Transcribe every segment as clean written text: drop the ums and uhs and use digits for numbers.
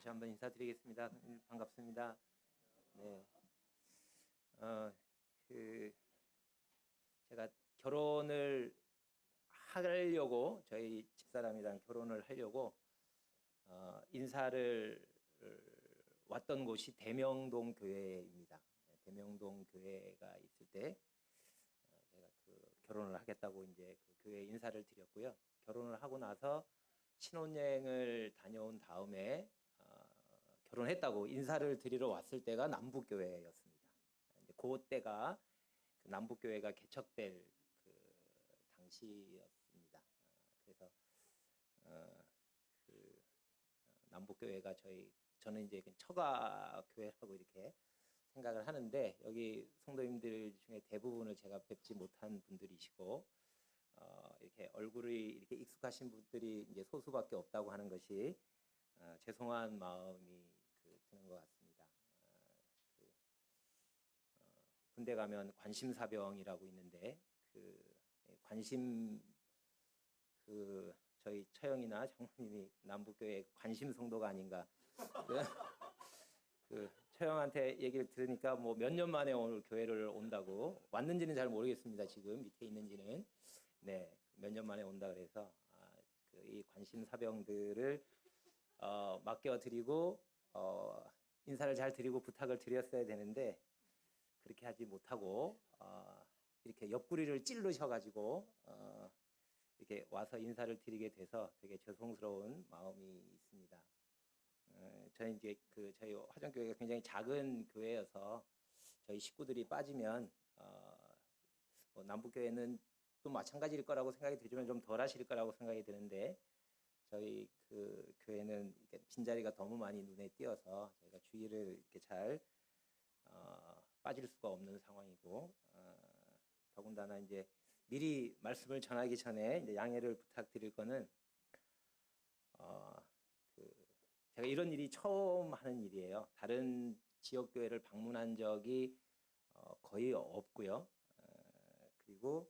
다시 한번 인사드리겠습니다. 반갑습니다. 네. 어, 그, 제가 결혼을 하려고, 저희 집사람이랑 결혼을 하려고, 인사를 왔던 곳이 대명동 교회입니다. 대명동 교회가 있을 때, 제가 결혼을 하겠다고 이제 그 교회 인사를 드렸고요. 결혼을 하고 나서 신혼여행을 다녀온 다음에 결혼했다고 인사를 드리러 왔을 때가 남북교회였습니다. 이제 그때가 그 남북교회가 개척될 그 당시였습니다. 그래서 남북교회가 저는 이제 처가 교회라고 이렇게 생각을 하는데, 여기 성도님들 중에 대부분을 제가 뵙지 못한 분들이시고, 이렇게 얼굴이 이렇게 익숙하신 분들이 이제 소수밖에 없다고 하는 것이 죄송한 마음이 드는 것 같습니다. 군대 가면 관심사병이라고 있는데, 저희 처형이나 장모님이 남북교회 관심 성도가 아닌가. 처형한테 얘기를 들으니까 뭐 몇 년 만에 오늘 교회를 온다고, 왔는지는 잘 모르겠습니다. 지금 밑에 있는지는. 네, 몇 년 만에 온다 그래서 이 관심 사병들을 맡겨드리고 인사를 잘 드리고 부탁을 드렸어야 되는데, 그렇게 하지 못하고 이렇게 옆구리를 찔르셔가지고 이렇게 와서 인사를 드리게 돼서 되게 죄송스러운 마음이 있습니다. 저희 이제 저희 화정교회가 굉장히 작은 교회여서 저희 식구들이 빠지면 뭐 남북교회는 또 마찬가지일 거라고 생각이 들지만 좀 덜 하실 거라고 생각이 드는데, 저희 교회는 이렇게 빈자리가 너무 많이 눈에 띄어서 저희가 주의를 이렇게 잘 빠질 수가 없는 상황이고, 더군다나 이제 미리 말씀을 전하기 전에 이제 양해를 부탁드릴 거는, 제가 이런 일이 처음 하는 일이에요. 다른 지역교회를 방문한 적이 거의 없고요. 그리고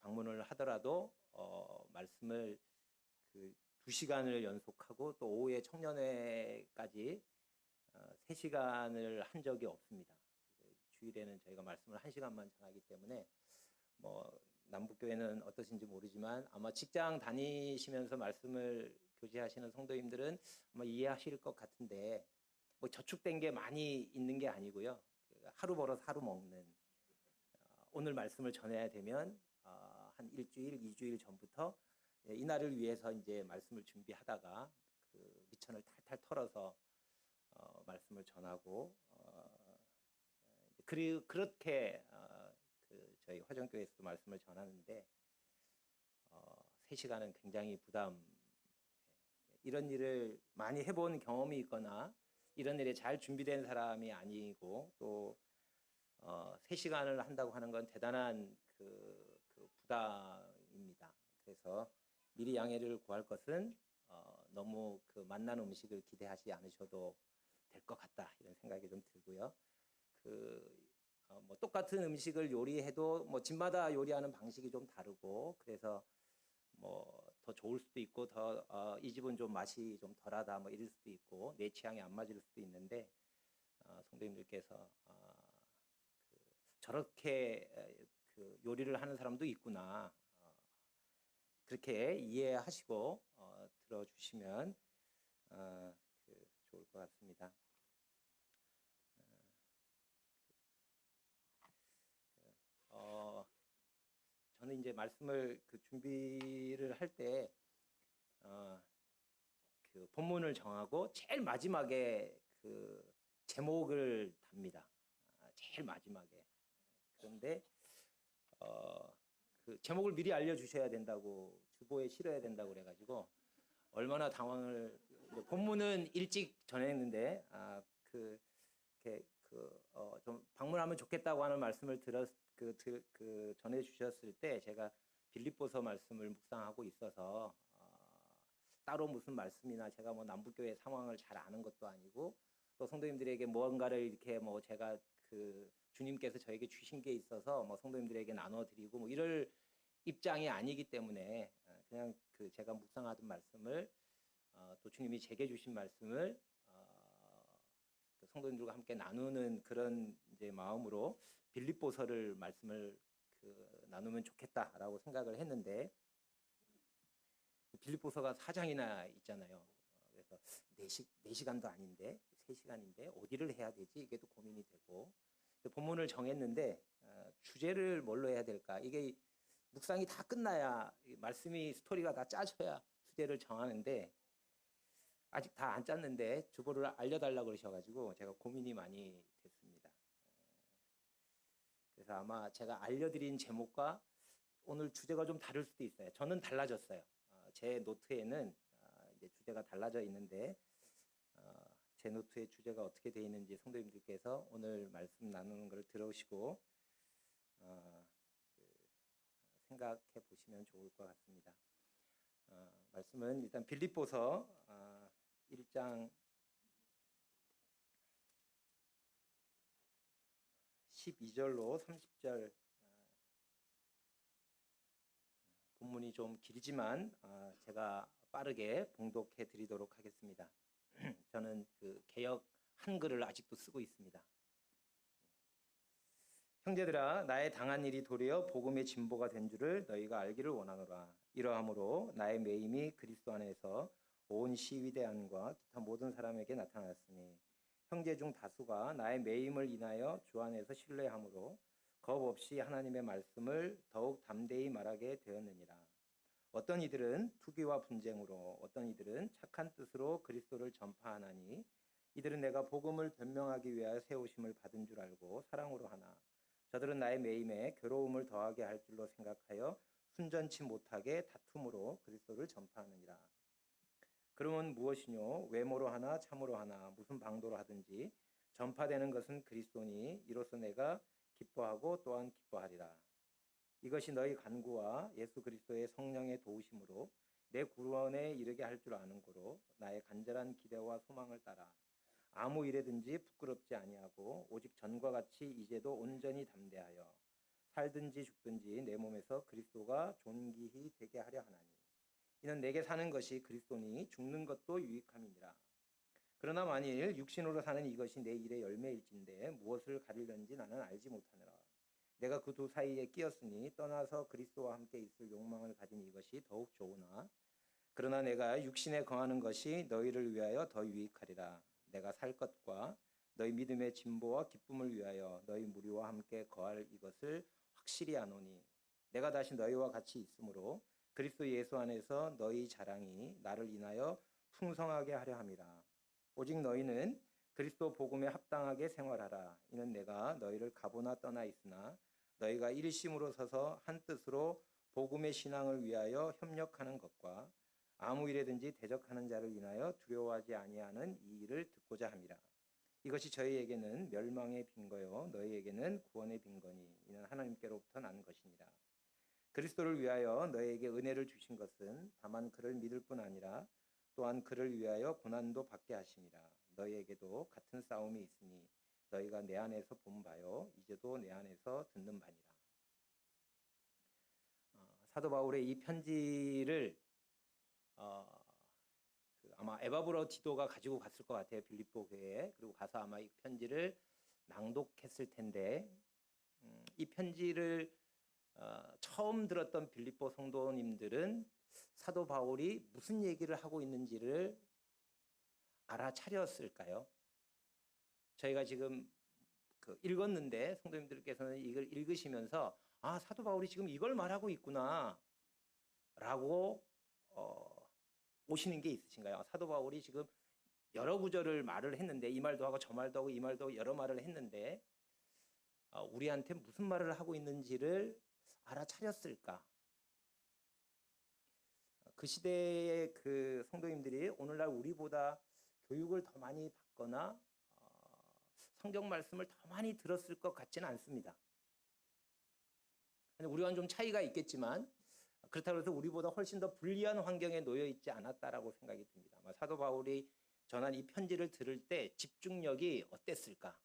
방문을 하더라도 말씀을 2시간을 연속하고 또 오후에 청년회까지 3시간을 한 적이 없습니다. 주일에는 저희가 말씀을 1시간만 전하기 때문에, 뭐 남북교회는 어떠신지 모르지만 아마 직장 다니시면서 말씀을 교제하시는 성도님들은 아마 이해하실 것 같은데, 뭐 저축된 게 많이 있는 게 아니고요. 하루 벌어서 하루 먹는, 오늘 말씀을 전해야 되면 한 일주일, 2주일 전부터 이날을 위해서 이제 말씀을 준비하다가 미천을 탈탈 털어서 말씀을 전하고, 그렇게 저희 화정교회에서도 말씀을 전하는데, 3시간은 굉장히 이런 일을 많이 해본 경험이 있거나 이런 일에 잘 준비된 사람이 아니고, 또 3시간을 한다고 하는 건 대단한 부담입니다. 그래서 미리 양해를 구할 것은 너무 맛난 음식을 기대하지 않으셔도 될 것 같다, 이런 생각이 좀 들고요. 뭐 똑같은 음식을 요리해도 뭐 집마다 요리하는 방식이 좀 다르고, 그래서 뭐 더 좋을 수도 있고, 이 집은 좀 맛이 좀 덜하다 뭐 이럴 수도 있고, 내 취향에 안 맞을 수도 있는데, 성도님들께서 저렇게 요리를 하는 사람도 있구나, 그렇게 이해하시고 들어주시면 좋을 것 같습니다. 저는 이제 말씀을 준비를 할 때 본문을 정하고 제일 마지막에 제목을 답니다. 제일 마지막에. 그런데 제목을 미리 알려주셔야 된다고, 주보에 실어야 된다고 그래가지고 얼마나 당황을. 본문은 일찍 전했는데 좀 방문하면 좋겠다고 하는 말씀을 전해 주셨을 때, 제가 빌립보서 말씀을 묵상하고 있어서 따로 무슨 말씀이나, 제가 뭐 남북교회 상황을 잘 아는 것도 아니고, 또 성도님들에게 무언가를 이렇게 뭐 제가 주님께서 저에게 주신 게 있어서 뭐 성도님들에게 나눠드리고 뭐 이럴 입장이 아니기 때문에, 그냥 제가 묵상하던 말씀을 또 주님이 제게 주신 말씀을 그 성도님들과 함께 나누는 그런 이제 마음으로 빌립보서를 말씀을 나누면 좋겠다라고 생각을 했는데, 빌립보서가 4장이나 있잖아요. 그래서 4시간도 아닌데 3시간인데 어디를 해야 되지? 이게 또 고민이 되고, 본문을 정했는데 주제를 뭘로 해야 될까? 이게 묵상이 다 끝나야, 말씀이 스토리가 다 짜져야 주제를 정하는데 아직 다 안 짰는데 주보를 알려달라고 그러셔가지고 제가 고민이 많이 됐습니다. 그래서 아마 제가 알려드린 제목과 오늘 주제가 좀 다를 수도 있어요. 저는 달라졌어요. 제 노트에는 이제 주제가 달라져 있는데 제 노트의 주제가 어떻게 되어 있는지 성도님들께서 오늘 말씀 나누는 걸 들어오시고 생각해 보시면 좋을 것 같습니다. 말씀은 일단 빌립보서 1장 12절로 30절, 본문이 좀 길지만 제가 빠르게 봉독해 드리도록 하겠습니다. 저는 그 개역 한글을 아직도 쓰고 있습니다. 형제들아, 나의 당한 일이 도리어 복음의 진보가 된 줄을 너희가 알기를 원하노라. 이러함으로 나의 매임이 그리스도 안에서 온 시위대안과 기타 모든 사람에게 나타났으니 형제 중 다수가 나의 매임을 인하여 주 안에서 신뢰함으로 겁 없이 하나님의 말씀을 더욱 담대히 말하게 되었느니라. 어떤 이들은 투기와 분쟁으로, 어떤 이들은 착한 뜻으로 그리스도를 전파하나니 이들은 내가 복음을 변명하기 위하여 세우심을 받은 줄 알고 사랑으로 하나 저들은 나의 매임에 괴로움을 더하게 할 줄로 생각하여 순전치 못하게 다툼으로 그리스도를 전파하느니라. 그러면 무엇이뇨? 외모로 하나 참으로 하나 무슨 방도로 하든지 전파되는 것은 그리스도니 이로써 내가 기뻐하고 또한 기뻐하리라. 이것이 너희 간구와 예수 그리스도의 성령의 도우심으로 내 구원에 이르게 할 줄 아는 고로 나의 간절한 기대와 소망을 따라 아무 일에든지 부끄럽지 아니하고 오직 전과 같이 이제도 온전히 담대하여 살든지 죽든지 내 몸에서 그리스도가 존귀히 되게 하려 하나니 이는 내게 사는 것이 그리스도니 죽는 것도 유익함이니라. 그러나 만일 육신으로 사는 이것이 내 일의 열매일진데 무엇을 가리려는지 나는 알지 못하노라. 내가 그 두 사이에 끼었으니 떠나서 그리스도와 함께 있을 욕망을 가진 이것이 더욱 좋으나 그러나 내가 육신에 거하는 것이 너희를 위하여 더 유익하리라. 내가 살 것과 너희 믿음의 진보와 기쁨을 위하여 너희 무리와 함께 거할 이것을 확실히 아노니 내가 다시 너희와 같이 있으므로 그리스도 예수 안에서 너희 자랑이 나를 인하여 풍성하게 하려 함이라. 오직 너희는 그리스도 복음에 합당하게 생활하라. 이는 내가 너희를 가보나 떠나 있으나 너희가 일심으로 서서 한 뜻으로 복음의 신앙을 위하여 협력하는 것과 아무 일에든지 대적하는 자를 인하여 두려워하지 아니하는 이 일을 듣고자 함이라. 이것이 저희에게는 멸망의 빈거요 너희에게는 구원의 빈거니 이는 하나님께로부터 난 것이니라. 그리스도를 위하여 너희에게 은혜를 주신 것은 다만 그를 믿을 뿐 아니라 또한 그를 위하여 고난도 받게 하심이라. 너희에게도 같은 싸움이 있으니 너희가 내 안에서 본 바요 이제도 내 안에서 듣는 바니라. 사도 바울의 이 편지를 아마 에바브로 디도가 가지고 갔을 것 같아요. 빌립보 교회에. 그리고 가서 아마 이 편지를 낭독했을 텐데 이 편지를 처음 들었던 빌립보 성도님들은 사도 바울이 무슨 얘기를 하고 있는지를 알아차렸을까요? 저희가 지금 읽었는데 성도님들께서는 이걸 읽으시면서 아, 사도 바울이 지금 이걸 말하고 있구나 라고 오시는 게 있으신가요? 사도 바울이 지금 여러 구절을 말을 했는데 이 말도 하고 저 말도 하고 이 말도 하고 여러 말을 했는데 우리한테 무슨 말을 하고 있는지를 알아차렸을까? 그 시대의 그 성도님들이 오늘날 우리보다 교육을 더 많이 받거나 성경 말씀을 더 많이 들었을 것 같지는 않습니다. 우리와는 좀 차이가 있겠지만 그렇다고 해서 우리보다 훨씬 더 불리한 환경에 놓여 있지 않았다라고 생각이 듭니다. 사도 바울이 전한 이 편지를 들을 때 집중력이 어땠을까?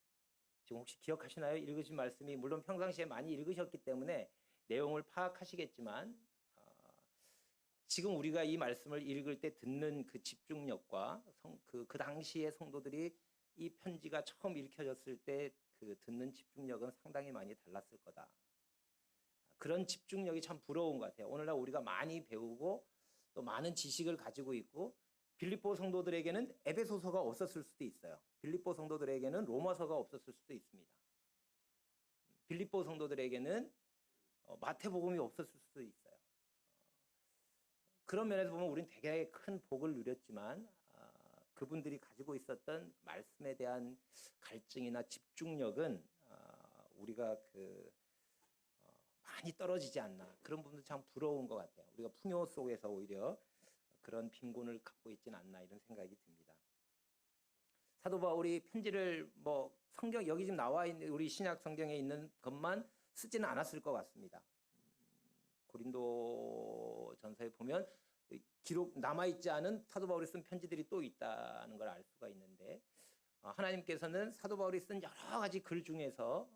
지금 혹시 기억하시나요? 읽으신 말씀이 물론 평상시에 많이 읽으셨기 때문에 내용을 파악하시겠지만 지금 우리가 이 말씀을 읽을 때 듣는 그 집중력과 그 당시의 성도들이 이 편지가 처음 읽혀졌을 때 그 듣는 집중력은 상당히 많이 달랐을 거다. 그런 집중력이 참 부러운 것 같아요. 오늘날 우리가 많이 배우고 또 많은 지식을 가지고 있고 빌립보 성도들에게는 에베소서가 없었을 수도 있어요. 빌립보 성도들에게는 로마서가 없었을 수도 있습니다. 빌립보 성도들에게는 마태복음이 없었을 수도 있어요. 그런 면에서 보면 우리는 되게 큰 복을 누렸지만 그분들이 가지고 있었던 말씀에 대한 갈증이나 집중력은 우리가 많이 떨어지지 않나. 그런 부분도 참 부러운 것 같아요. 우리가 풍요 속에서 오히려 그런 빈곤을 갖고 있지는 않나 이런 생각이 듭니다. 사도 바울이 편지를 성경 여기 지금 나와 있는 우리 신약 성경에 있는 것만 쓰지는 않았을 것 같습니다. 고린도 전서에 보면 기록 남아있지 않은 사도 바울이 쓴 편지들이 또 있다는 걸 알 수가 있는데 하나님께서는 사도 바울이 쓴 여러 가지 글 중에서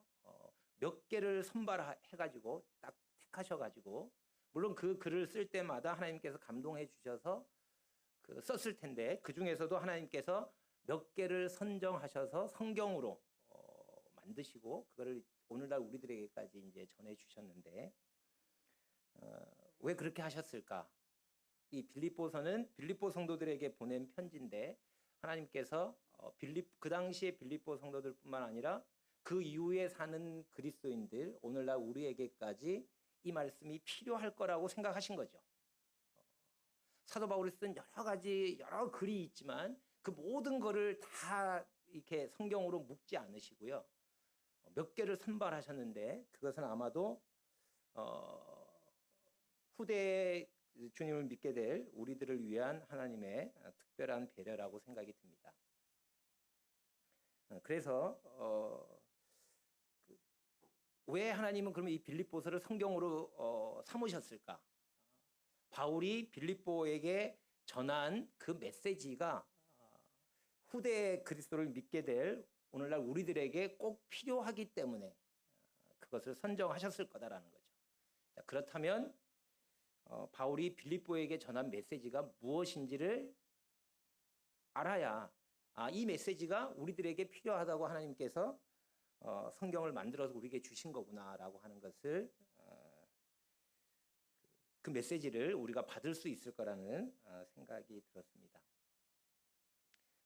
몇 개를 선발해가지고 딱 택하셔가지고 물론 그 글을 쓸 때마다 하나님께서 감동해 주셔서 썼을 텐데 그 중에서도 하나님께서 몇 개를 선정하셔서 성경으로 만드시고 그거를 오늘날 우리들에게까지 이제 전해 주셨는데 왜 그렇게 하셨을까? 이 빌립보서는 빌립보 성도들에게 보낸 편지인데 하나님께서 그 당시에 빌립보 성도들뿐만 아니라 그 이후에 사는 그리스도인들 오늘날 우리에게까지 이 말씀이 필요할 거라고 생각하신 거죠. 사도 바울이 쓴 여러 글이 있지만 그 모든 거를 다 이렇게 성경으로 묶지 않으시고요. 몇 개를 선발하셨는데 그것은 아마도 후대에 주님을 믿게 될 우리들을 위한 하나님의 특별한 배려라고 생각이 듭니다. 그래서 왜 하나님은 그러면 이 빌립보서를 성경으로 삼으셨을까? 바울이 빌립보에게 전한 그 메시지가 후대 그리스도를 믿게 될 오늘날 우리들에게 꼭 필요하기 때문에 그것을 선정하셨을 거다라는 거죠. 자, 그렇다면 바울이 빌립보에게 전한 메시지가 무엇인지를 알아야 이 메시지가 우리들에게 필요하다고 하나님께서 성경을 만들어서 우리에게 주신 거구나라고 하는 것을 그 메시지를 우리가 받을 수 있을 거라는 생각이 들었습니다.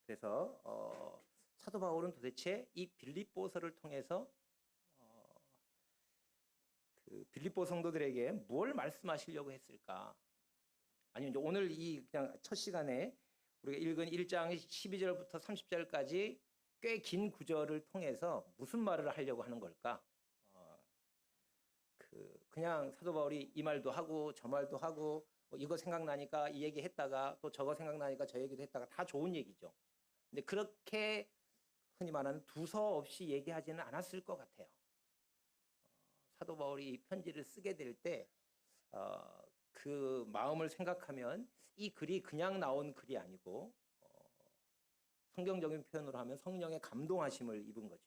그래서 사도 바울은 도대체 이 빌립보서를 통해서 그 빌립보 성도들에게 뭘 말씀하시려고 했을까? 아니면 이제 오늘 이 그냥 첫 시간에 우리가 읽은 1장 12절부터 30절까지 꽤 긴 구절을 통해서 무슨 말을 하려고 하는 걸까? 그냥 사도 바울이 이 말도 하고 저 말도 하고 이거 생각나니까 이 얘기 했다가 또 저거 생각나니까 저 얘기도 했다가 다 좋은 얘기죠. 근데 그렇게 흔히 말하는 두서 없이 얘기하지는 않았을 것 같아요. 사도 바울이 이 편지를 쓰게 될 때 그 마음을 생각하면 이 글이 그냥 나온 글이 아니고 성경적인 표현으로 하면 성령의 감동하심을 입은 거죠.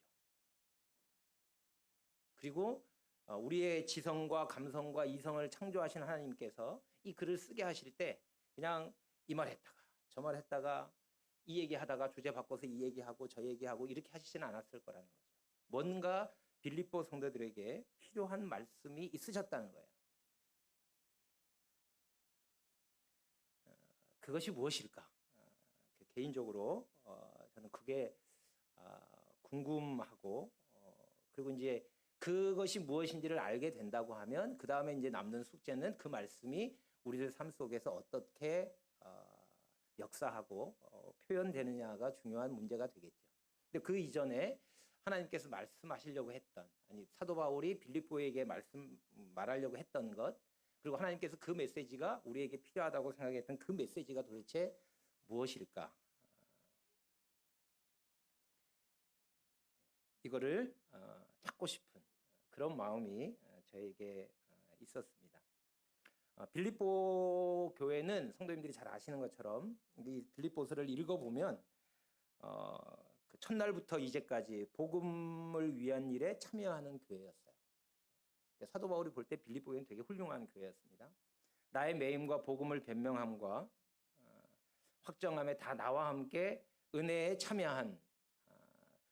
그리고 우리의 지성과 감성과 이성을 창조하신 하나님께서 이 글을 쓰게 하실 때 그냥 이 말 했다가 저 말 했다가 이 얘기하다가 주제 바꿔서 이 얘기하고 저 얘기하고 이렇게 하시지는 않았을 거라는 거죠. 뭔가 빌립보 성도들에게 필요한 말씀이 있으셨다는 거예요. 그것이 무엇일까? 개인적으로 저는 그게 궁금하고 그리고 이제 그것이 무엇인지를 알게 된다고 하면 그 다음에 이제 남는 숙제는 그 말씀이 우리들 삶 속에서 어떻게 역사하고 표현되느냐가 중요한 문제가 되겠죠. 근데 그 이전에 하나님께서 말씀하시려고 했던 사도 바울이 빌립보에게 말하려고 했던 것 그리고 하나님께서 그 메시지가 우리에게 필요하다고 생각했던 그 메시지가 도대체 무엇일까? 이거를 찾고 싶은 그런 마음이 저에게 있었습니다. 빌립보 교회는 성도님들이 잘 아시는 것처럼 이 빌립보서를 읽어보면 그 첫날부터 이제까지 복음을 위한 일에 참여하는 교회였어요. 사도 바울이 볼 때 빌립보 교회는 되게 훌륭한 교회였습니다. 나의 매임과 복음을 변명함과 확정함에 다 나와 함께 은혜에 참여한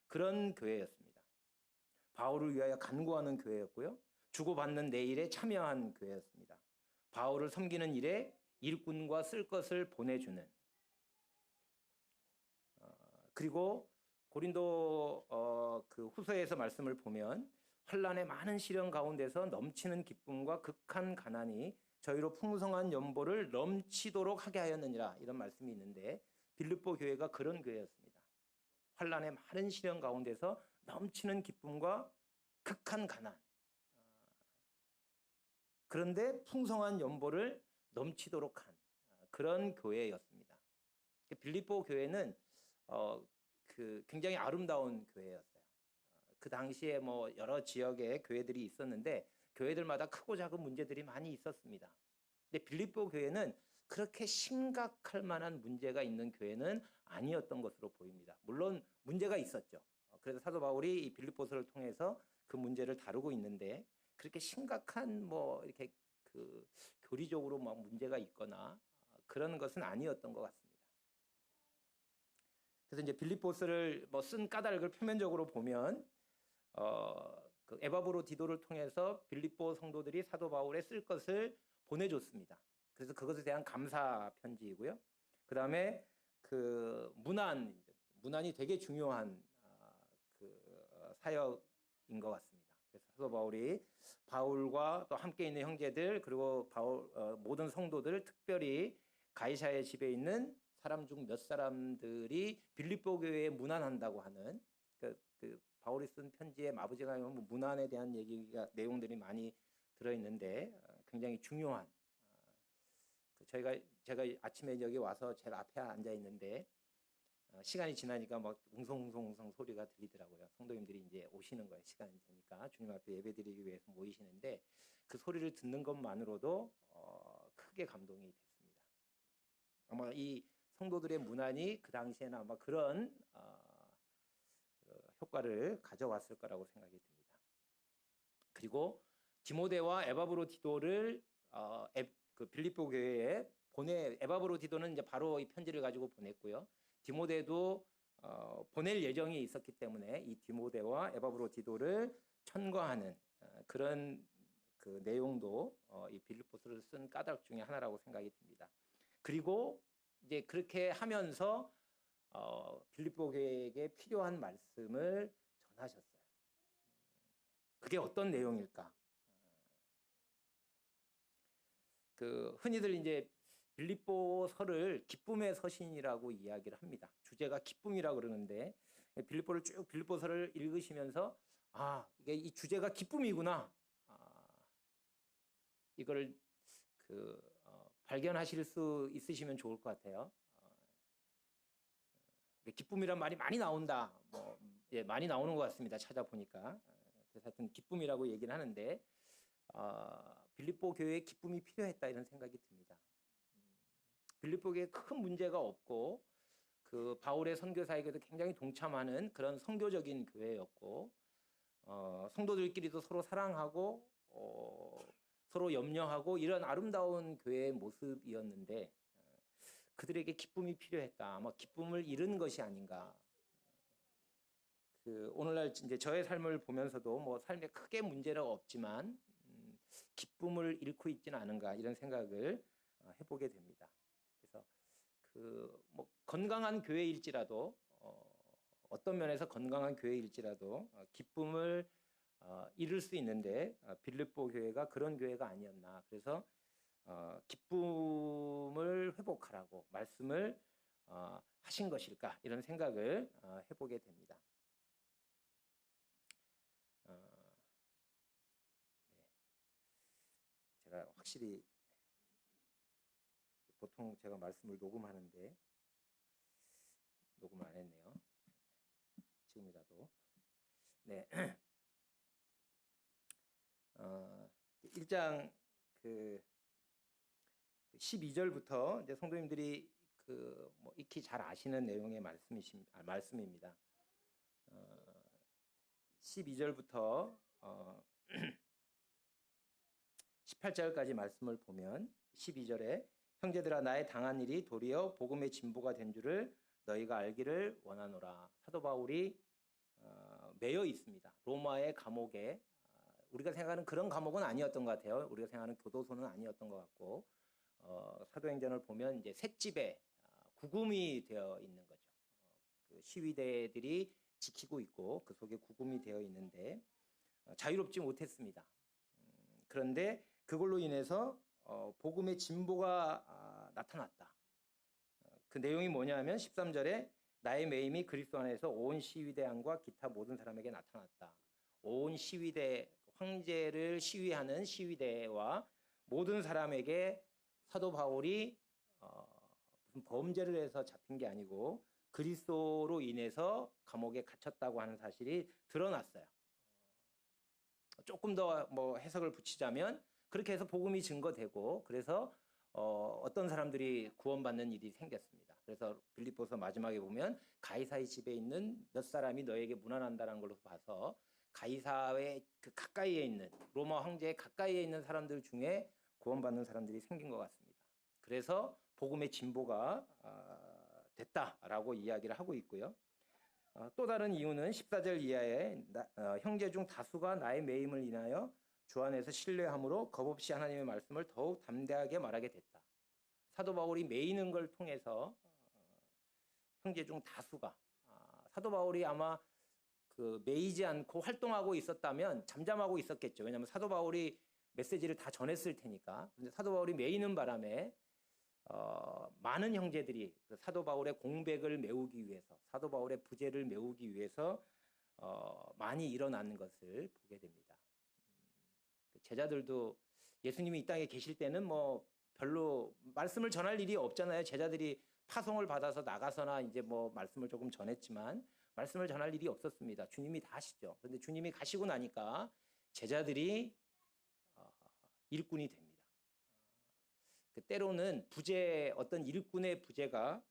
그런 교회였습니다. 바울을 위하여 간구하는 교회였고요. 주고받는 내일에 참여한 교회였습니다. 바울을 섬기는 일에 일꾼과 쓸 것을 보내주는, 그리고 고린도 그 후서에서 말씀을 보면 환난의 많은 시련 가운데서 넘치는 기쁨과 극한 가난이 저희로 풍성한 연보를 넘치도록 하게 하였느니라, 이런 말씀이 있는데 빌립보 교회가 그런 교회였습니다. 환난의 많은 시련 가운데서 넘치는 기쁨과 극한 가난, 그런데 풍성한 연보를 넘치도록 한 그런 교회였습니다. 빌립보 교회는 굉장히 아름다운 교회였어요. 그 당시에 뭐 여러 지역의 교회들이 있었는데 교회들마다 크고 작은 문제들이 많이 있었습니다. 근데 빌립보 교회는 그렇게 심각할 만한 문제가 있는 교회는 아니었던 것으로 보입니다. 물론 문제가 있었죠. 그래서 사도 바울이 이 빌립보서를 통해서 그 문제를 다루고 있는데 그렇게 심각한 뭐 이렇게 그 교리적으로 막 문제가 있거나 그런 것은 아니었던 것 같습니다. 그래서 이제 빌립보서를 뭐 쓴 까닭을 표면적으로 보면 그 에바브로디도를 통해서 빌립보 성도들이 사도 바울에 쓸 것을 보내줬습니다. 그래서 그것에 대한 감사 편지이고요. 그 다음에 그 문안이 되게 중요한 그 사역인 것 같습니다. 그래서 사도 바울이 바울과 또 함께 있는 형제들 그리고 모든 성도들, 특별히 가이사의 집에 있는 사람 중 몇 사람들이 빌립보 교회에 문안한다고 하는 그 바울이 쓴 편지에 마부제가 보면 문안에 대한 내용들이 많이 들어있는데 굉장히 중요한, 제가 아침에 여기 와서 제일 앞에 앉아 있는데 시간이 지나니까 막 웅성웅성 소리가 들리더라고요. 성도님들이 이제 오시는 거예요. 시간이 되니까 주님 앞에 예배드리기 위해서 모이시는데 그 소리를 듣는 것만으로도 크게 감동이 됐습니다. 아마 이 성도들의 문안이 그 당시에는 아마 그런 효과를 가져왔을 거라고 생각이 듭니다. 그리고 디모데와 에바브로디도를 그 빌립보 교회에 에바브로디도는 이제 바로 이 편지를 가지고 보냈고요. 디모데도 보낼 예정이 있었기 때문에 이 디모데와 에바브로디도를 첨가하는 그런 그 내용도 이 빌립보서를 쓴 까닭 중에 하나라고 생각이 듭니다. 그리고 이제 그렇게 하면서 빌립보 교회에게 필요한 말씀을 전하셨어요. 그게 어떤 내용일까? 그 흔히들 이제 빌립보서를 기쁨의 서신이라고 이야기를 합니다. 주제가 기쁨이라고 그러는데 빌립보서를 읽으시면서 이게 이 주제가 기쁨이구나. 이걸 발견하실 수 있으시면 좋을 것 같아요. 기쁨이란 말이 많이 나온다. 많이 나오는 것 같습니다. 찾아보니까. 그래서 하여튼 기쁨이라고 얘기를 하는데 빌립보 교회에 기쁨이 필요했다 이런 생각이 듭니다. 빌립보 교회에 큰 문제가 없고 그 바울의 선교사에게도 굉장히 동참하는 그런 선교적인 교회였고 성도들끼리도 서로 사랑하고 서로 염려하고 이런 아름다운 교회의 모습이었는데 그들에게 기쁨이 필요했다. 아마 기쁨을 잃은 것이 아닌가. 오늘날 이제 저의 삶을 보면서도 뭐 삶에 크게 문제는 없지만 기쁨을 잃고 있지는 않은가 이런 생각을 해보게 됩니다. 그래서 뭐 건강한 교회일지라도 어떤 면에서 건강한 교회일지라도 기쁨을 잃을 수 있는데 빌립보 교회가 그런 교회가 아니었나. 그래서 기쁨을 회복하라고 말씀을 하신 것일까 이런 생각을 해보게 됩니다. 제가 확실히 보통 제가 말씀을 녹음하는데 녹음을 안 했네요. 지금이라도. 네. 1장 12절부터 이제 성도님들이 뭐 익히 잘 아시는 내용의 말씀입니다. 12절부터 18절까지 말씀을 보면 12절에 형제들아 나의 당한 일이 도리어 복음의 진보가 된 줄을 너희가 알기를 원하노라. 사도 바울이 매여 있습니다. 로마의 감옥에 우리가 생각하는 그런 감옥은 아니었던 것 같아요. 우리가 생각하는 교도소는 아니었던 것 같고 사도행전을 보면 이제 셋집에 구금이 되어 있는 거죠. 그 시위대들이 지키고 있고 그 속에 구금이 되어 있는데 자유롭지 못했습니다. 그런데 그걸로 인해서 복음의 진보가 나타났다. 그 내용이 뭐냐면 13절에 나의 매임이 그리스도 안에서 온 시위대 안과 기타 모든 사람에게 나타났다. 온 시위대, 황제를 시위하는 시위대와 모든 사람에게 사도 바울이 무슨 범죄를 해서 잡힌 게 아니고 그리스도로 인해서 감옥에 갇혔다고 하는 사실이 드러났어요. 조금 더 뭐 해석을 붙이자면 그렇게 해서 복음이 증거되고 그래서 어떤 사람들이 구원받는 일이 생겼습니다. 그래서 빌립보서 마지막에 보면 가이사의 집에 있는 몇 사람이 너에게 문안한다는 걸로 봐서 가이사의 그 가까이에 있는 로마 황제의 가까이에 있는 사람들 중에 구원받는 사람들이 생긴 것 같습니다. 그래서 복음의 진보가 됐다라고 이야기를 하고 있고요. 또 다른 이유는 14절 이하에 형제 중 다수가 나의 매임을 인하여 주 안에서 신뢰함으로 겁없이 하나님의 말씀을 더욱 담대하게 말하게 됐다. 사도 바울이 매이는 걸 통해서 형제 중 다수가 사도 바울이 아마 그 매이지 않고 활동하고 있었다면 잠잠하고 있었겠죠. 왜냐하면 사도 바울이 메시지를 다 전했을 테니까. 근데 사도 바울이 매이는 바람에 많은 형제들이 그 사도 바울의 공백을 메우기 위해서 사도 바울의 부재를 메우기 위해서 많이 일어나는 것을 보게 됩니다. 제자들도 예수님이 이 땅에 계실 때는 뭐 별로 말씀을 전할 일이 없잖아요. 제자들이 파송을 받아서 나가서나 이제 뭐 말씀을 조금 전했지만 말씀을 전할 일이 없었습니다. 주님이 다 하시죠. 그런데 주님이 가시고 나니까 제자들이 일꾼이 됩니다. 때로는 부재 어떤 일꾼의 부재가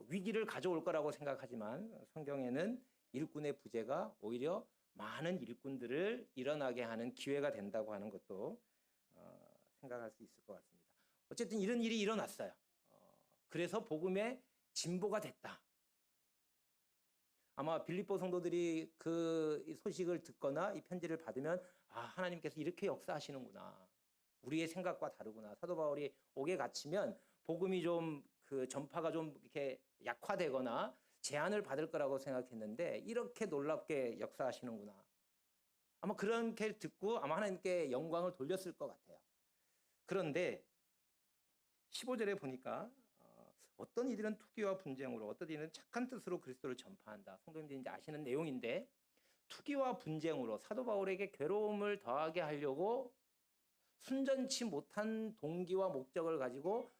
위기를 가져올 거라고 생각하지만 성경에는 일꾼의 부재가 오히려 많은 일꾼들을 일어나게 하는 기회가 된다고 하는 것도 생각할 수 있을 것 같습니다. 어쨌든 이런 일이 일어났어요. 그래서 복음의 진보가 됐다. 아마 빌립보 성도들이 그 소식을 듣거나 이 편지를 받으면 하나님께서 이렇게 역사하시는구나. 우리의 생각과 다르구나. 사도 바울이 옥에 갇히면 복음이 좀 그 전파가 좀 이렇게 약화되거나 제한을 받을 거라고 생각했는데 이렇게 놀랍게 역사하시는구나. 아마 그렇게 듣고 아마 하나님께 영광을 돌렸을 것 같아요. 그런데 15절에 보니까 어떤 이들은 투기와 분쟁으로 어떤 이들은 착한 뜻으로 그리스도를 전파한다. 성도님들이 이제 아시는 내용인데 투기와 분쟁으로 사도 바울에게 괴로움을 더하게 하려고 순전치 못한 동기와 목적을 가지고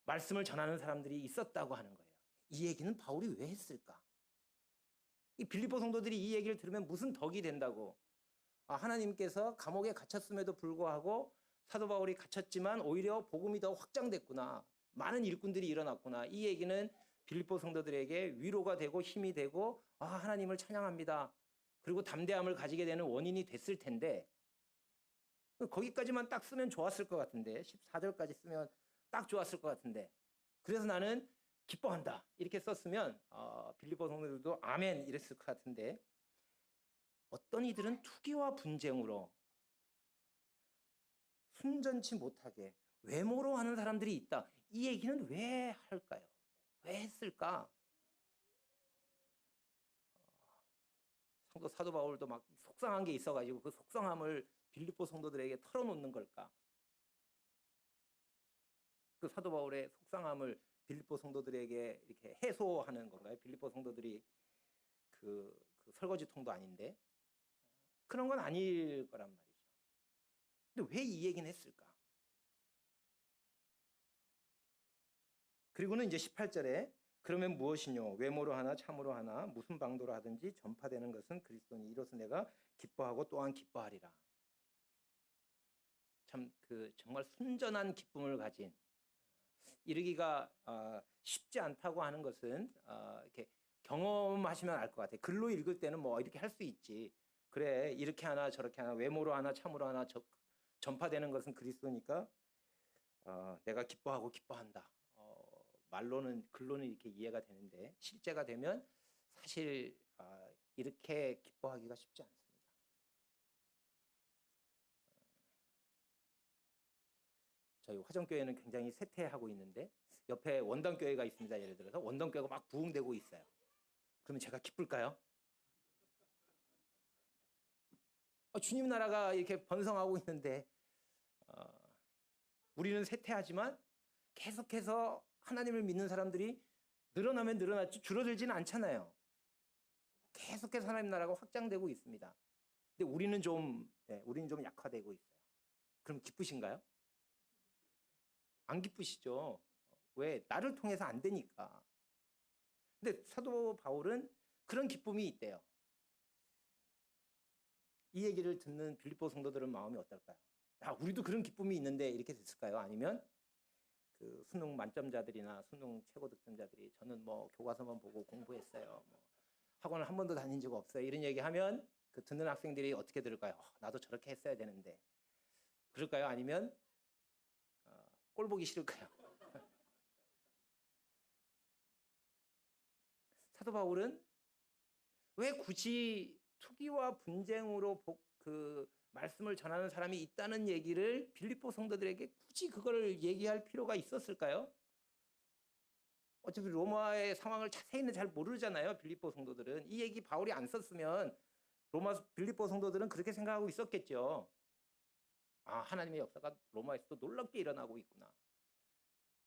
말씀을 전하는 사람들이 있었다고 하는 거예요. 이 얘기는 바울이 왜 했을까? 이 빌립보 성도들이 이 얘기를 들으면 무슨 덕이 된다고? 하나님께서 감옥에 갇혔음에도 불구하고 사도 바울이 갇혔지만 오히려 복음이 더 확장됐구나. 많은 일꾼들이 일어났구나. 이 얘기는 빌립보 성도들에게 위로가 되고 힘이 되고 하나님을 찬양합니다. 그리고 담대함을 가지게 되는 원인이 됐을 텐데 거기까지만 딱 쓰면 좋았을 것 같은데 14절까지 쓰면 딱 좋았을 것 같은데 그래서 나는 기뻐한다 이렇게 썼으면 빌립보 성도들도 아멘 이랬을 것 같은데 어떤 이들은 투기와 분쟁으로 순전치 못하게 외모로 하는 사람들이 있다. 이 얘기는 왜 할까요? 왜 했을까? 사도 바울도 막 속상한 게 있어가지고 그 속상함을 빌립보 성도들에게 털어놓는 걸까? 그 사도 바울의 속상함을 빌립보 성도들에게 이렇게 해소하는 건가요? 빌립보 성도들이 그 설거지통도 아닌데 그런 건 아닐 거란 말이죠. 근데 왜 이 얘기는 했을까? 그리고는 이제 18절에 그러면 무엇이뇨? 외모로 하나 참으로 하나 무슨 방도로 하든지 전파되는 것은 그리스도니 이로써 내가 기뻐하고 또한 기뻐하리라. 참 정말 순전한 기쁨을 가진 이르기가 쉽지 않다고 하는 것은 이렇게 경험하시면 알 것 같아요. 글로 읽을 때는 뭐 이렇게 할 수 있지. 그래 이렇게 하나 저렇게 하나 외모로 하나 참으로 하나 전파되는 것은 그리스도니까 내가 기뻐하고 기뻐한다. 말로는 글로는 이렇게 이해가 되는데 실제가 되면 사실 이렇게 기뻐하기가 쉽지 않습니다. 저희 화정교회는 굉장히 쇠퇴하고 있는데 옆에 원당교회가 있습니다. 예를 들어서 원당교회가 막 부흥되고 있어요. 그러면 제가 기쁠까요? 주님 나라가 이렇게 번성하고 있는데 우리는 쇠퇴하지만 계속해서 하나님을 믿는 사람들이 늘어나면 늘어났지 줄어들지는 않잖아요. 계속해서 하나님 나라가 확장되고 있습니다. 근데 우리는 좀 약화되고 있어요. 그럼 기쁘신가요? 안 기쁘시죠? 왜? 나를 통해서 안 되니까. 근데 사도 바울은 그런 기쁨이 있대요. 이 얘기를 듣는 빌립보 성도들은 마음이 어떨까요? 우리도 그런 기쁨이 있는데 이렇게 됐을까요? 아니면 그 수능 만점자들이나 수능 최고 득점자들이 저는 뭐 교과서만 보고 공부했어요. 뭐 학원을 한 번도 다닌 적 없어요. 이런 얘기하면 그 듣는 학생들이 어떻게 들을까요? 나도 저렇게 했어야 되는데. 그럴까요? 아니면 꼴 보기 싫을까요? 사도 바울은 왜 굳이 투기와 분쟁으로 그 말씀을 전하는 사람이 있다는 얘기를 빌립보 성도들에게 굳이 그걸 얘기할 필요가 있었을까요? 어차피 로마의 상황을 자세히는 잘 모르잖아요. 빌립보 성도들은. 이 얘기 바울이 안 썼으면 빌립보 성도들은 그렇게 생각하고 있었겠죠. 하나님의 역사가 로마에서도 놀랍게 일어나고 있구나.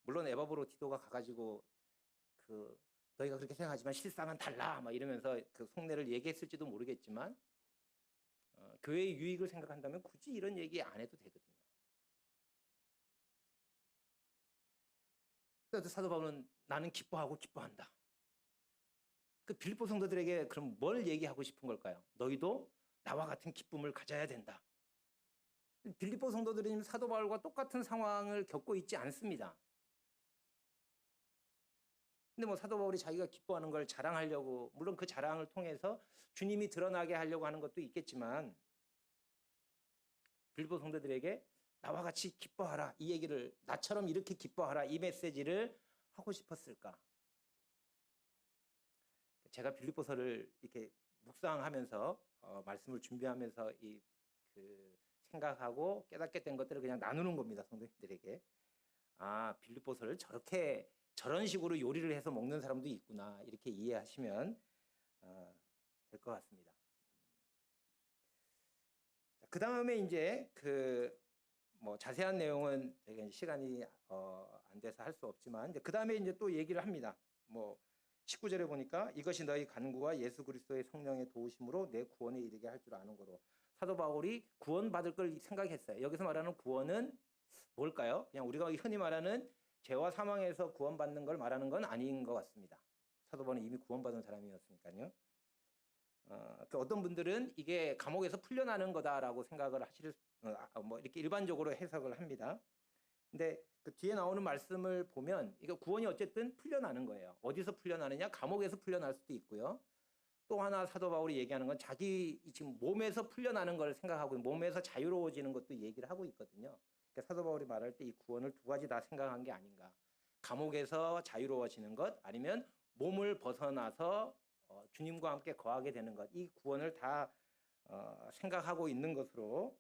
물론 에바브로 디도가 가가지고 너희가 그렇게 생각하지만 실상은 달라 막 이러면서 그 속내를 얘기했을지도 모르겠지만 교회의 유익을 생각한다면 굳이 이런 얘기 안 해도 되거든요. 그래서 사도 바울은 나는 기뻐하고 기뻐한다. 그 빌립보 성도들에게 그럼 뭘 얘기하고 싶은 걸까요? 너희도 나와 같은 기쁨을 가져야 된다. 빌립보 성도들은 사도 바울과 똑같은 상황을 겪고 있지 않습니다. 근데 뭐 사도 바울이 자기가 기뻐하는 걸 자랑하려고, 물론 그 자랑을 통해서 주님이 드러나게 하려고 하는 것도 있겠지만 빌립보 성도들에게 나와 같이 기뻐하라, 이 얘기를, 나처럼 이렇게 기뻐하라, 이 메시지를 하고 싶었을까? 제가 빌립보서를 이렇게 묵상하면서 말씀을 준비하면서 생각하고 깨닫게 된 것들을 그냥 나누는 겁니다. 성도님들에게. 빌립보서를 저런 식으로 요리를 해서 먹는 사람도 있구나, 이렇게 이해하시면 될 것 같습니다. 그 다음에 이제 뭐 자세한 내용은 저희가 시간이 안 돼서 할 수 없지만 그 다음에 이제 또 얘기를 합니다. 뭐 19절에 보니까 이것이 너희 간구와 예수 그리스도의 성령의 도우심으로 내 구원에 이르게 할 줄 아는 거로. 사도 바울이 구원받을 걸 생각했어요. 여기서 말하는 구원은 뭘까요? 그냥 우리가 흔히 말하는 죄와 사망에서 구원받는 걸 말하는 건 아닌 것 같습니다. 사도 바울은 이미 구원받은 사람이었으니까요. 어떤 분들은 이게 감옥에서 풀려나는 거다라고 생각을 뭐 이렇게 일반적으로 해석을 합니다. 근데 그 뒤에 나오는 말씀을 보면 이거 구원이 어쨌든 풀려나는 거예요. 어디서 풀려나느냐? 감옥에서 풀려날 수도 있고요. 또 하나 사도 바울이 얘기하는 건 자기 지금 몸에서 풀려나는 걸 생각하고 몸에서 자유로워지는 것도 얘기를 하고 있거든요. 그러니까 사도 바울이 말할 때 이 구원을 두 가지 다 생각한 게 아닌가. 감옥에서 자유로워지는 것, 아니면 몸을 벗어나서 주님과 함께 거하게 되는 것, 이 구원을 다 생각하고 있는 것으로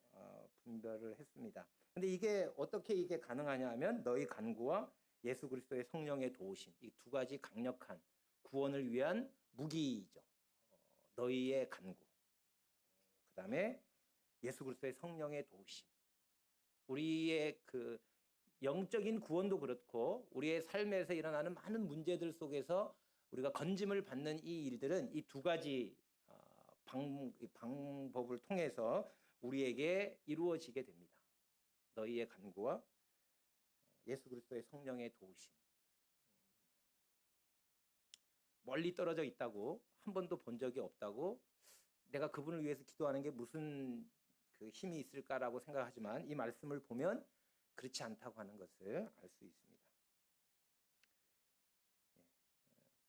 분별을 했습니다. 근데 이게 어떻게 이게 가능하냐 하면 너희 간구와 예수 그리스도의 성령의 도우심, 이 두 가지 강력한 구원을 위한 무기이죠. 너희의 간구, 그 다음에 예수 그리스도의 성령의 도우심. 우리의 영적인 구원도 그렇고 우리의 삶에서 일어나는 많은 문제들 속에서 우리가 건짐을 받는 이 일들은 이 두 가지 방법을 통해서 우리에게 이루어지게 됩니다. 너희의 간구와 예수 그리스도의 성령의 도우심. 멀리 떨어져 있다고, 한 번도 본 적이 없다고, 내가 그분을 위해서 기도하는 게 무슨 힘이 있을까라고 생각하지만 이 말씀을 보면 그렇지 않다고 하는 것을 알 수 있습니다.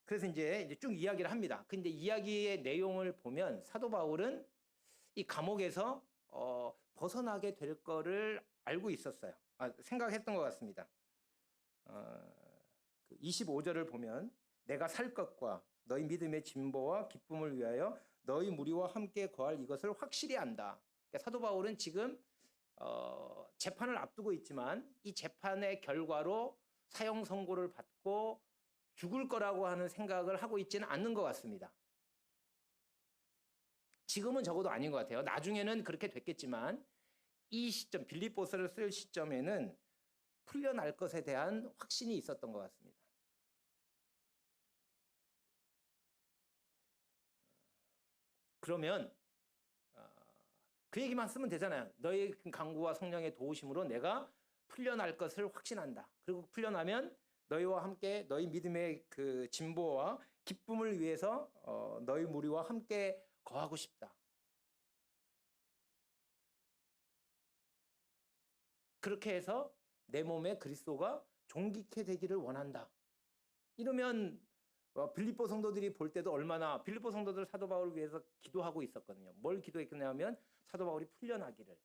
그래서 이제 쭉 이야기를 합니다. 근데 이야기의 내용을 보면 사도 바울은 이 감옥에서 벗어나게 될 거를 알고 있었어요. 생각했던 것 같습니다. 25절을 보면 내가 살 것과 너희 믿음의 진보와 기쁨을 위하여 너희 무리와 함께 거할 이것을 확실히 안다. 그러니까 사도 바울은 지금 재판을 앞두고 있지만 이 재판의 결과로 사형 선고를 받고 죽을 거라고 하는 생각을 하고 있지는 않는 것 같습니다. 지금은 적어도 아닌 것 같아요. 나중에는 그렇게 됐겠지만 이 시점, 빌립보서를 쓸 시점에는 풀려날 것에 대한 확신이 있었던 것 같습니다. 그러면 그 얘기만 쓰면 되잖아요. 너의 강구와 성령의 도우심으로 내가 풀려날 것을 확신한다. 그리고 풀려나면 너희와 함께 너희 믿음의 그 진보와 기쁨을 위해서 너희 무리와 함께 거하고 싶다. 그렇게 해서 내 몸에 그리스도가 종기케 되기를 원한다. 이러면 빌립보 성도들이 볼 때도 얼마나 빌립보 성도들 사도 바울을 위해서 기도하고 있었거든요. 뭘 기도했냐면 사도 바울이 풀려나기를.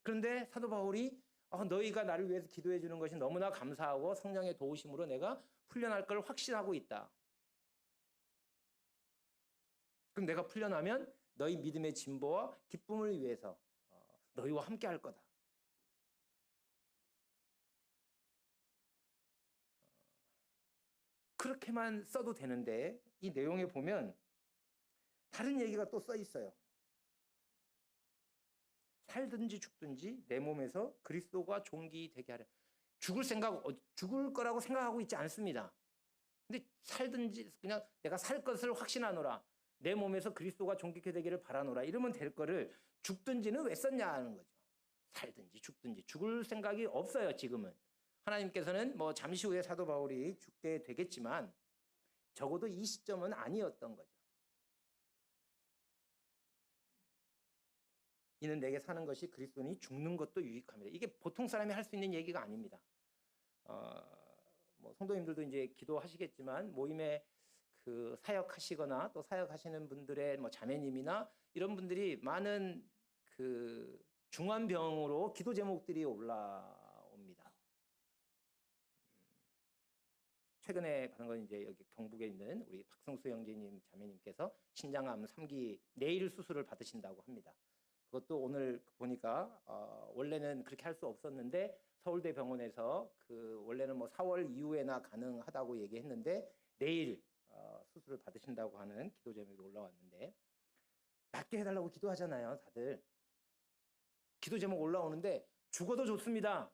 그런데 사도 바울이 너희가 나를 위해서 기도해 주는 것이 너무나 감사하고 성령의 도우심으로 내가 풀려날 걸 확신하고 있다. 그럼 내가 풀려나면 너희 믿음의 진보와 기쁨을 위해서 너희와 함께 할 거다. 그렇게만 써도 되는데 이 내용에 보면 다른 얘기가 또 써 있어요. 살든지 죽든지 내 몸에서 그리스도가 존귀되게 하려. 죽을 거라고 생각하고 있지 않습니다. 근데 살든지 그냥 내가 살 것을 확신하노라. 내 몸에서 그리스도가 존귀케 되기를 바라노라. 이러면 될 거를 죽든지는 왜 썼냐 하는 거죠. 살든지 죽든지 죽을 생각이 없어요. 지금은. 하나님께서는 뭐 잠시 후에 사도 바울이 죽게 되겠지만 적어도 이 시점은 아니었던 거죠. 이는 내게 사는 것이 그리스도니 죽는 것도 유익합니다. 이게 보통 사람이 할 수 있는 얘기가 아닙니다. 뭐 성도님들도 이제 기도하시겠지만 모임에 그 사역하시거나 또 사역하시는 분들의 뭐 자매님이나 이런 분들이 많은 그 중환병으로 기도 제목들이 올라옵니다. 최근에 받은 건 이제 여기 경북에 있는 우리 박성수 형제님 자매님께서 신장암 3기 내일 수술을 받으신다고 합니다. 그것도 오늘 보니까 원래는 그렇게 할 수 없었는데 서울대 병원에서 그 원래는 뭐 4월 이후에나 가능하다고 얘기했는데 내일 수술을 받으신다고 하는 기도 제목이 올라왔는데 낫게 해달라고 기도하잖아요, 다들. 기도 제목 올라오는데 죽어도 좋습니다.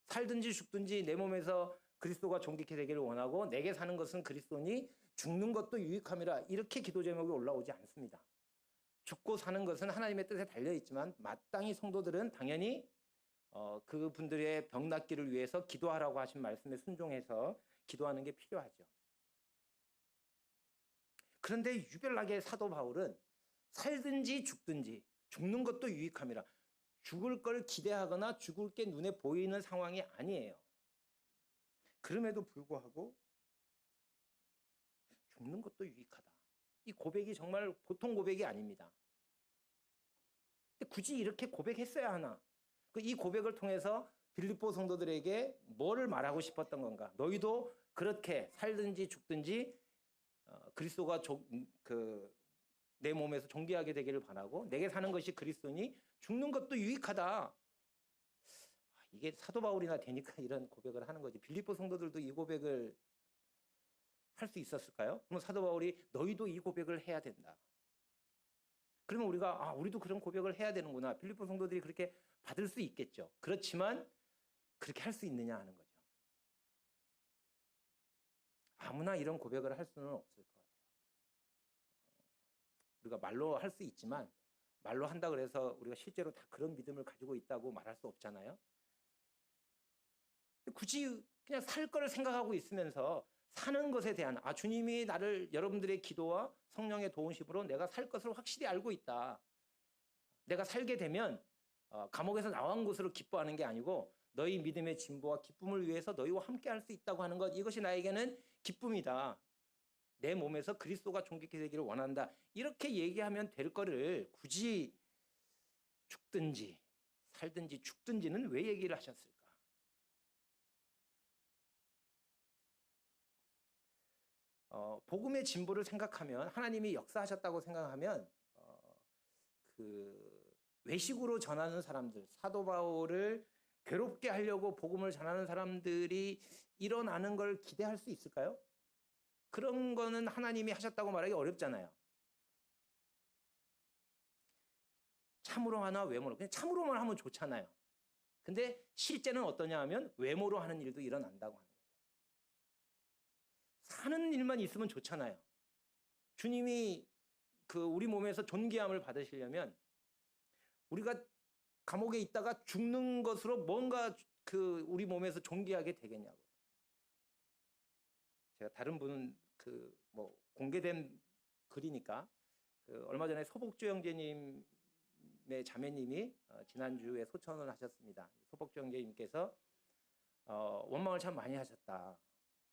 살든지 죽든지 내 몸에서 그리스도가 존귀케 되기를 원하고 내게 사는 것은 그리스도니 죽는 것도 유익함이라 이렇게 기도 제목이 올라오지 않습니다. 죽고 사는 것은 하나님의 뜻에 달려있지만 마땅히 성도들은 당연히 그분들의 병 낫기를 위해서 기도하라고 하신 말씀에 순종해서 기도하는 게 필요하죠. 그런데 유별나게 사도 바울은 살든지 죽든지 죽는 것도 유익함이라 죽을 걸 기대하거나 죽을 게 눈에 보이는 상황이 아니에요. 그럼에도 불구하고 죽는 것도 유익하다. 이 고백이 정말 보통 고백이 아닙니다. 근데 굳이 이렇게 고백했어야 하나? 이 고백을 통해서 빌립보 성도들에게 뭐를 말하고 싶었던 건가? 너희도 그렇게 살든지 죽든지 그리스도가 내 몸에서 존귀하게 되기를 바라고 내게 사는 것이 그리스도니 죽는 것도 유익하다. 이게 사도 바울이나 되니까 이런 고백을 하는 거지. 빌립보 성도들도 이 고백을 할 수 있었을까요? 그럼 사도 바울이 너희도 이 고백을 해야 된다. 그러면 우리가 우리도 그런 고백을 해야 되는구나. 빌립보 성도들이 그렇게 받을 수 있겠죠. 그렇지만 그렇게 할 수 있느냐 하는 거죠. 아무나 이런 고백을 할 수는 없을 것 같아요. 우리가 말로 할 수 있지만 말로 한다 그래서 우리가 실제로 다 그런 믿음을 가지고 있다고 말할 수 없잖아요. 굳이 그냥 살 거를 생각하고 있으면서 사는 것에 대한 주님이 나를 여러분들의 기도와 성령의 도우심으로 내가 살 것을 확실히 알고 있다. 내가 살게 되면 감옥에서 나온 것으로 기뻐하는 게 아니고 너희 믿음의 진보와 기쁨을 위해서 너희와 함께 할 수 있다고 하는 것, 이것이 나에게는 기쁨이다. 내 몸에서 그리스도가 존귀케 되기를 원한다. 이렇게 얘기하면 될 거를 굳이 죽든지 살든지 죽든지는 왜 얘기를 하셨을까? 복음의 진보를 생각하면, 하나님이 역사하셨다고 생각하면 그 외식으로 전하는 사람들, 사도 바울을 괴롭게 하려고 복음을 전하는 사람들이 일어나는 걸 기대할 수 있을까요? 그런 거는 하나님이 하셨다고 말하기 어렵잖아요. 참으로 하나 외모로, 그냥 참으로만 하면 좋잖아요. 근데 실제는 어떠냐 하면 외모로 하는 일도 일어난다고 하는 거죠. 사는 일만 있으면 좋잖아요. 주님이 우리 몸에서 존귀함을 받으시려면 우리가 감옥에 있다가 죽는 것으로 뭔가 우리 몸에서 존귀하게 되겠냐고요. 제가 다른 분은 공개된 글이니까 얼마 전에 소복주 형제님의 자매님이 지난주에 소천을 하셨습니다. 소복주 형제님께서 원망을 참 많이 하셨다.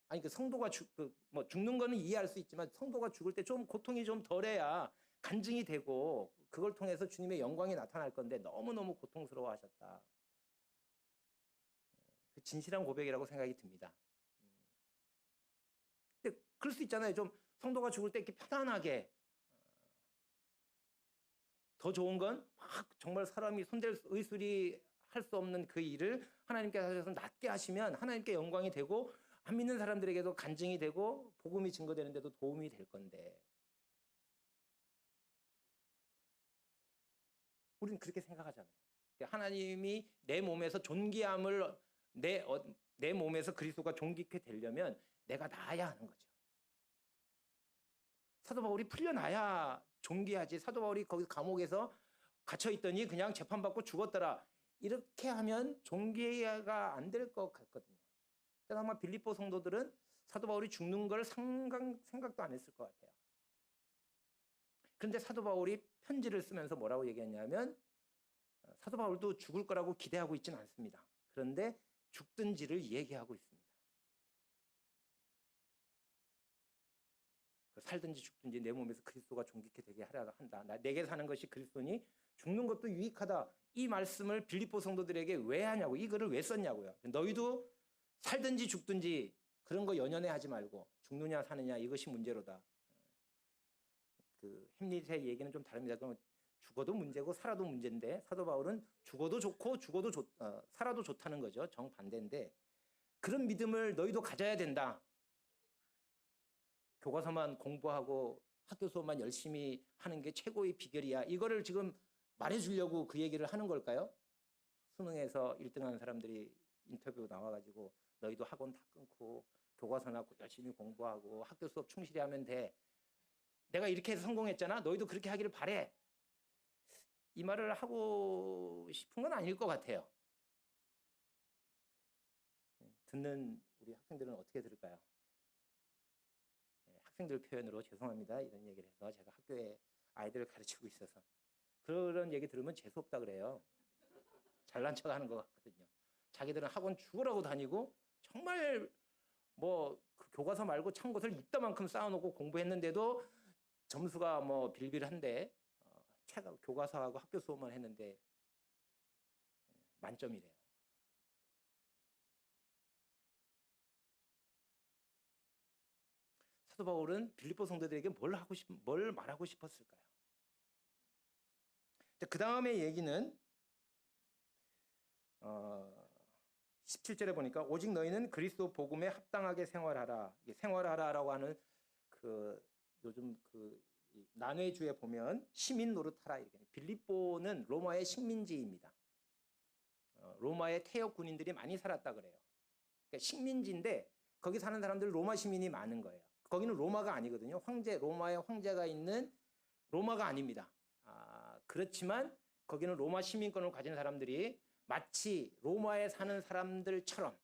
아니 성도가 죽는 거는 이해할 수 있지만 성도가 죽을 때 좀 고통이 좀 덜해야 간증이 되고 그걸 통해서 주님의 영광이 나타날 건데 너무너무 고통스러워하셨다. 진실한 고백이라고 생각이 듭니다. 근데 그럴 수 있잖아요. 좀 성도가 죽을 때 이렇게 편안하게, 더 좋은 건 막 정말 사람이 손댈 의술이 할 수 없는 그 일을 하나님께서 하셔서 낫게 하시면 하나님께 영광이 되고 안 믿는 사람들에게도 간증이 되고 복음이 증거되는 데도 도움이 될 건데 우리는 그렇게 생각하잖아요. 하나님이 내 몸에서 존귀함을 내 몸에서 그리스도가 존귀케 되려면 내가 나아야 하는 거죠. 사도 바울이 풀려나야 존귀하지. 사도 바울이 거기 감옥에서 갇혀있더니 그냥 재판받고 죽었더라. 이렇게 하면 존귀가 안 될 것 같거든요. 그래서 아마 빌립보 성도들은 사도 바울이 죽는 걸 생각도 안 했을 것 같아요. 그런데 사도 바울이 편지를 쓰면서 뭐라고 얘기했냐면 사도 바울도 죽을 거라고 기대하고 있지는 않습니다. 그런데 죽든지를 얘기하고 있습니다. 살든지 죽든지 내 몸에서 그리스도가 존귀케 되게 하려 한다. 내게 사는 것이 그리스도니 죽는 것도 유익하다. 이 말씀을 빌립보 성도들에게 왜 하냐고, 이 글을 왜 썼냐고요. 너희도 살든지 죽든지 그런 거 연연해 하지 말고 죽느냐 사느냐 이것이 문제로다. 햄릿의 얘기는 좀 다릅니다. 그럼 죽어도 문제고 살아도 문제인데 사도 바울은 죽어도 좋고 살아도 좋다는 거죠. 정반대인데 그런 믿음을 너희도 가져야 된다. 교과서만 공부하고 학교 수업만 열심히 하는 게 최고의 비결이야. 이거를 지금 말해주려고 그 얘기를 하는 걸까요? 수능에서 1등하는 사람들이 인터뷰 나와가지고 너희도 학원 다 끊고 교과서나 열심히 공부하고 학교 수업 충실히 하면 돼. 내가 이렇게 해서 성공했잖아. 너희도 그렇게 하기를 바래. 이 말을 하고 싶은 건 아닐 것 같아요. 듣는 우리 학생들은 어떻게 들을까요? 학생들 표현으로 죄송합니다. 이런 얘기를 해서 제가 학교에 아이들을 가르치고 있어서 그런 얘기 들으면 재수없다 그래요. 잘난 척 하는 것 같거든요. 자기들은 학원 죽으라고 다니고 정말 그 교과서 말고 참고서를 이따만큼 쌓아놓고 공부했는데도 점수가 빌빌한데 교과서하고 학교 수업만 했는데 만점이래요. 사도 바울은 빌립보 성도들에게 뭘 말하고 싶었을까요? 그 다음에 얘기는 17절에 보니까 오직 너희는 그리스도 복음에 합당하게 생활하라. 생활하라라고 하는 요즘 난회주에 보면 시민 노릇하라 이렇게. 빌립보는 로마의 식민지입니다. 로마의 태역 군인들이 많이 살았다 그래요. 그러니까 식민지인데 거기 사는 사람들 로마 시민이 많은 거예요. 거기는 로마가 아니거든요. 로마의 황제가 있는 로마가 아닙니다. 그렇지만 거기는 로마 시민권을 가진 사람들이 마치 로마에 사는 사람들처럼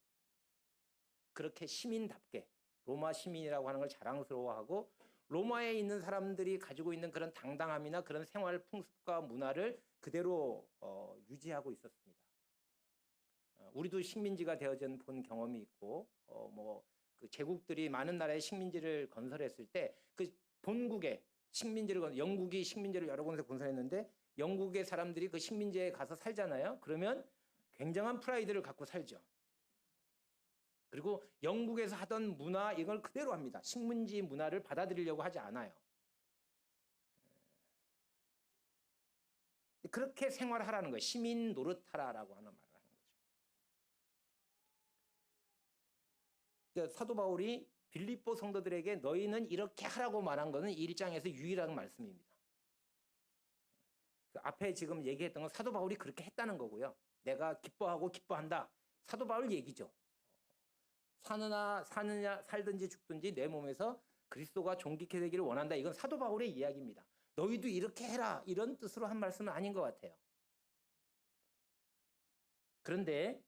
그렇게 시민답게 로마 시민이라고 하는 걸 자랑스러워하고 로마에 있는 사람들이 가지고 있는 그런 당당함이나 그런 생활 풍습과 문화를 그대로 유지하고 있었습니다. 우리도 식민지가 되어진 본 경험이 있고 그 제국들이 많은 나라의 식민지를 건설했을 때 그 본국의 식민지를 영국이 식민지를 여러 군데 건설했는데 영국의 사람들이 그 식민지에 가서 살잖아요. 그러면 굉장한 프라이드를 갖고 살죠. 그리고 영국에서 하던 문화 이걸 그대로 합니다. 식민지 문화를 받아들이려고 하지 않아요. 그렇게 생활하라는 거예요. 시민 노릇하라라고 하는 말을 하는 거죠. 그러니까 사도 바울이 빌립보 성도들에게 너희는 이렇게 하라고 말한 것은 이 1장에서 유일한 말씀입니다. 그 앞에 지금 얘기했던 건 사도 바울이 그렇게 했다는 거고요. 내가 기뻐하고 기뻐한다. 사도 바울 얘기죠. 사느냐 살든지 죽든지 내 몸에서 그리스도가 존귀케 되기를 원한다. 이건 사도 바울의 이야기입니다. 너희도 이렇게 해라. 이런 뜻으로 한 말씀은 아닌 것 같아요. 그런데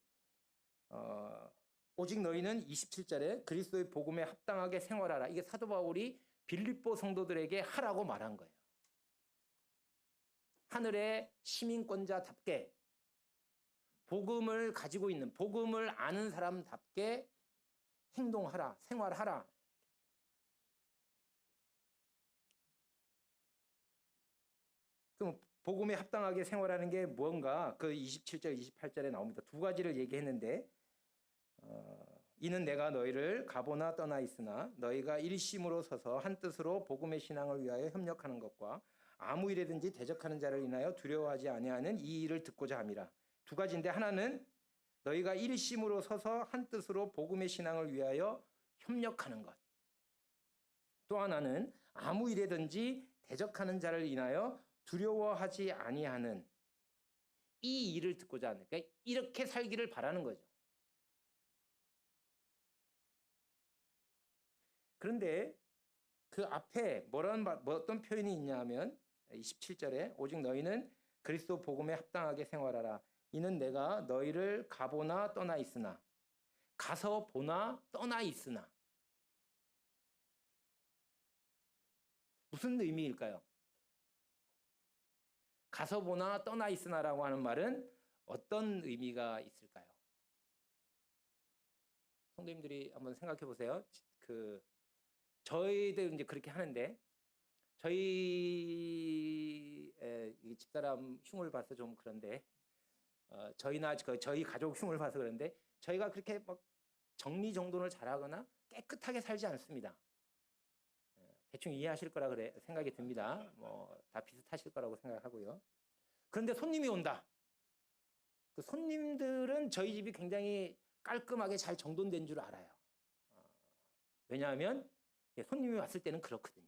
오직 너희는 27절에 그리스도의 복음에 합당하게 생활하라. 이게 사도 바울이 빌립보 성도들에게 하라고 말한 거예요. 하늘의 시민권자답게 복음을 가지고 있는, 복음을 아는 사람답게 행동하라, 생활하라. 그럼 복음에 합당하게 생활하는 게 뭔가 그 27절, 28절에 나옵니다. 두 가지를 얘기했는데 이는 내가 너희를 가보나 떠나 있으나 너희가 일심으로 서서 한 뜻으로 복음의 신앙을 위하여 협력하는 것과 아무 일에든지 대적하는 자를 인하여 두려워하지 아니하는 이 일을 듣고자 함이라. 두 가지인데 하나는 너희가 일심으로 서서 한 뜻으로 복음의 신앙을 위하여 협력하는 것. 또 하나는 아무 일에든지 대적하는 자를 인하여 두려워하지 아니하는 이 일을 듣고자 하는. 그러니까 이렇게 살기를 바라는 거죠. 그런데 그 앞에 어떤 표현이 있냐 하면 27절에 오직 너희는 그리스도 복음에 합당하게 생활하라. 이는 내가 너희를 가보나 떠나 있으나 가서 보나 떠나 있으나 무슨 의미일까요? 가서 보나 떠나 있으나라고 하는 말은 어떤 의미가 있을까요? 성도님들이 한번 생각해 보세요. 저희들 이제 그렇게 하는데 저희 집사람 흉을 봐서 좀 그런데 저희나 저희 가족 흉을 봐서 그런데 저희가 그렇게 막 정리정돈을 잘하거나 깨끗하게 살지 않습니다. 대충 이해하실 거라 그래 생각이 듭니다. 뭐 다 비슷하실 거라고 생각하고요. 그런데 손님이 온다. 그 손님들은 저희 집이 굉장히 깔끔하게 잘 정돈된 줄 알아요. 왜냐하면 손님이 왔을 때는 그렇거든요.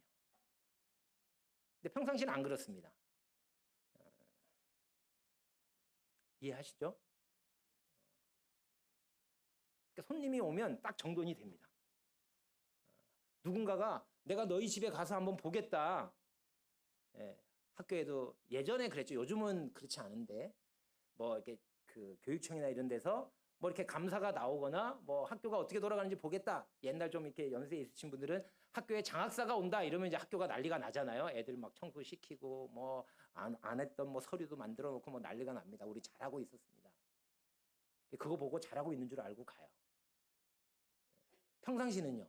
근데 평상시는 안 그렇습니다. 이해하시죠? 그러니까 손님이 오면 딱 정돈이 됩니다. 누군가가 내가 너희 집에 가서 한번 보겠다. 학교에도 예전에 그랬죠. 요즘은 그렇지 않은데 뭐 이렇게 그 교육청이나 이런 데서 뭐 이렇게 감사가 나오거나 뭐 학교가 어떻게 돌아가는지 보겠다. 옛날 좀 이렇게 연세 있으신 분들은 학교에 장학사가 온다 이러면 이제 학교가 난리가 나잖아요. 애들 막 청소시키고 뭐 안 했던 뭐 서류도 만들어 놓고 뭐 난리가 납니다. 우리 잘하고 있었습니다. 그거 보고 잘하고 있는 줄 알고 가요. 평상시는요.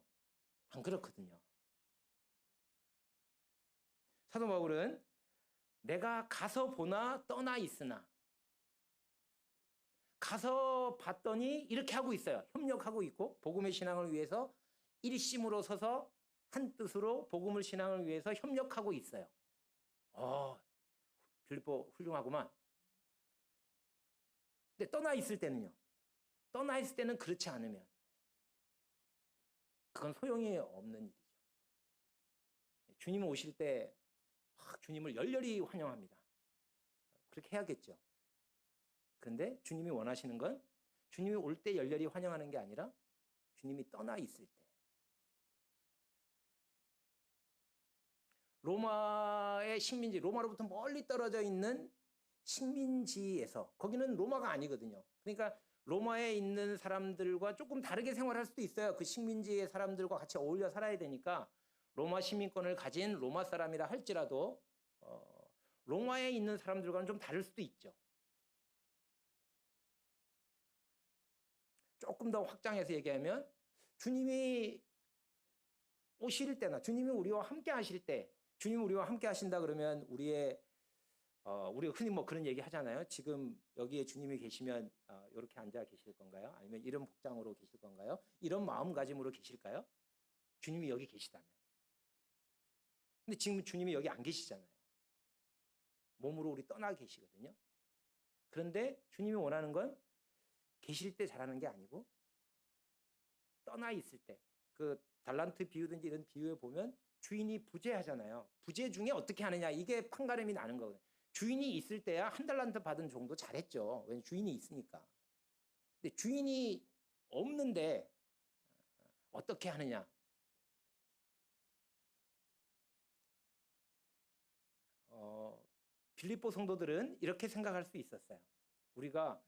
안 그렇거든요. 사도 바울은 내가 가서 보나 떠나 있으나 가서 봤더니 이렇게 하고 있어요. 협력하고 있고 복음의 신앙을 위해서 일심으로 서서 한 뜻으로 복음을 신앙을 위해서 협력하고 있어요. 빌립보 훌륭하구만. 근데 떠나 있을 때는요. 떠나 있을 때는 그렇지 않으면 그건 소용이 없는 일이죠. 주님 오실 때 주님을 열렬히 환영합니다. 그렇게 해야겠죠. 그런데 주님이 원하시는 건 주님이 올 때 열렬히 환영하는 게 아니라 주님이 떠나 있을 때. 로마의 식민지, 로마로부터 멀리 떨어져 있는 식민지에서 거기는 로마가 아니거든요. 그러니까 로마에 있는 사람들과 조금 다르게 생활할 수도 있어요. 그 식민지의 사람들과 같이 어울려 살아야 되니까 로마 시민권을 가진 로마 사람이라 할지라도 로마에 있는 사람들과는 좀 다를 수도 있죠. 조금 더 확장해서 얘기하면 주님이 오실 때나 주님이 우리와 함께 하실 때 주님이 우리와 함께 하신다 그러면 우리의 우리가 흔히 뭐 그런 얘기 하잖아요. 지금 여기에 주님이 계시면 이렇게 앉아 계실 건가요? 아니면 이런 복장으로 계실 건가요? 이런 마음가짐으로 계실까요? 주님이 여기 계시다면. 근데 지금 주님이 여기 안 계시잖아요. 몸으로 우리 떠나 계시거든요. 그런데 주님이 원하는 건 계실 때 잘하는 게 아니고 떠나 있을 때, 그 달란트 비유든지 이런 비유에 보면 주인이 부재하잖아요. 부재 중에 어떻게 하느냐, 이게 판가름이 나는 거거든요. 주인이 있을 때야 한 달란트 받은 정도 잘했죠. 왜냐면 주인이 있으니까. 근데 주인이 없는데 어떻게 하느냐. 빌립보 성도들은 이렇게 생각할 수 있었어요. 우리가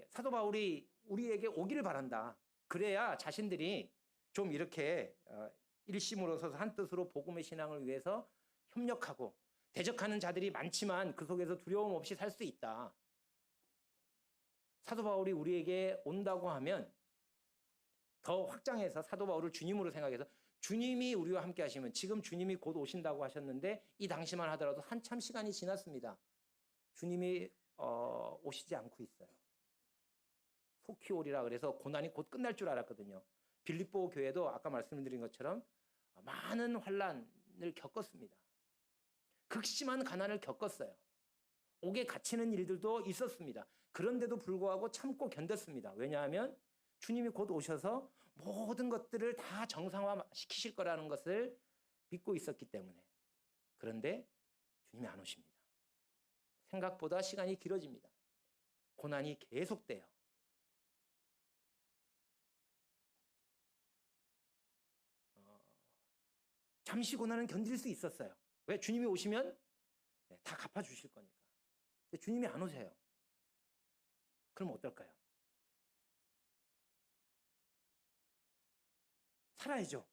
사도 바울이 우리에게 오기를 바란다. 그래야 자신들이 좀 이렇게 일심으로 서서 한 뜻으로 복음의 신앙을 위해서 협력하고 대적하는 자들이 많지만 그 속에서 두려움 없이 살 수 있다. 사도 바울이 우리에게 온다고 하면 더 확장해서 사도 바울을 주님으로 생각해서 주님이 우리와 함께 하시면, 지금 주님이 곧 오신다고 하셨는데 이 당시만 하더라도 한참 시간이 지났습니다. 주님이 오시지 않고 있어요. 속히 오리라 그래서 고난이 곧 끝날 줄 알았거든요. 빌립보 교회도 아까 말씀드린 것처럼 많은 환난을 겪었습니다. 극심한 가난을 겪었어요. 옥에 갇히는 일들도 있었습니다. 그런데도 불구하고 참고 견뎠습니다. 왜냐하면 주님이 곧 오셔서 모든 것들을 다 정상화시키실 거라는 것을 믿고 있었기 때문에. 그런데 주님이 안 오십니다. 생각보다 시간이 길어집니다. 고난이 계속돼요. 잠시 고난은 견딜 수 있었어요. 왜? 주님이 오시면 다 갚아주실 거니까. 근데 주님이 안 오세요. 그럼 어떨까요? 살아야죠.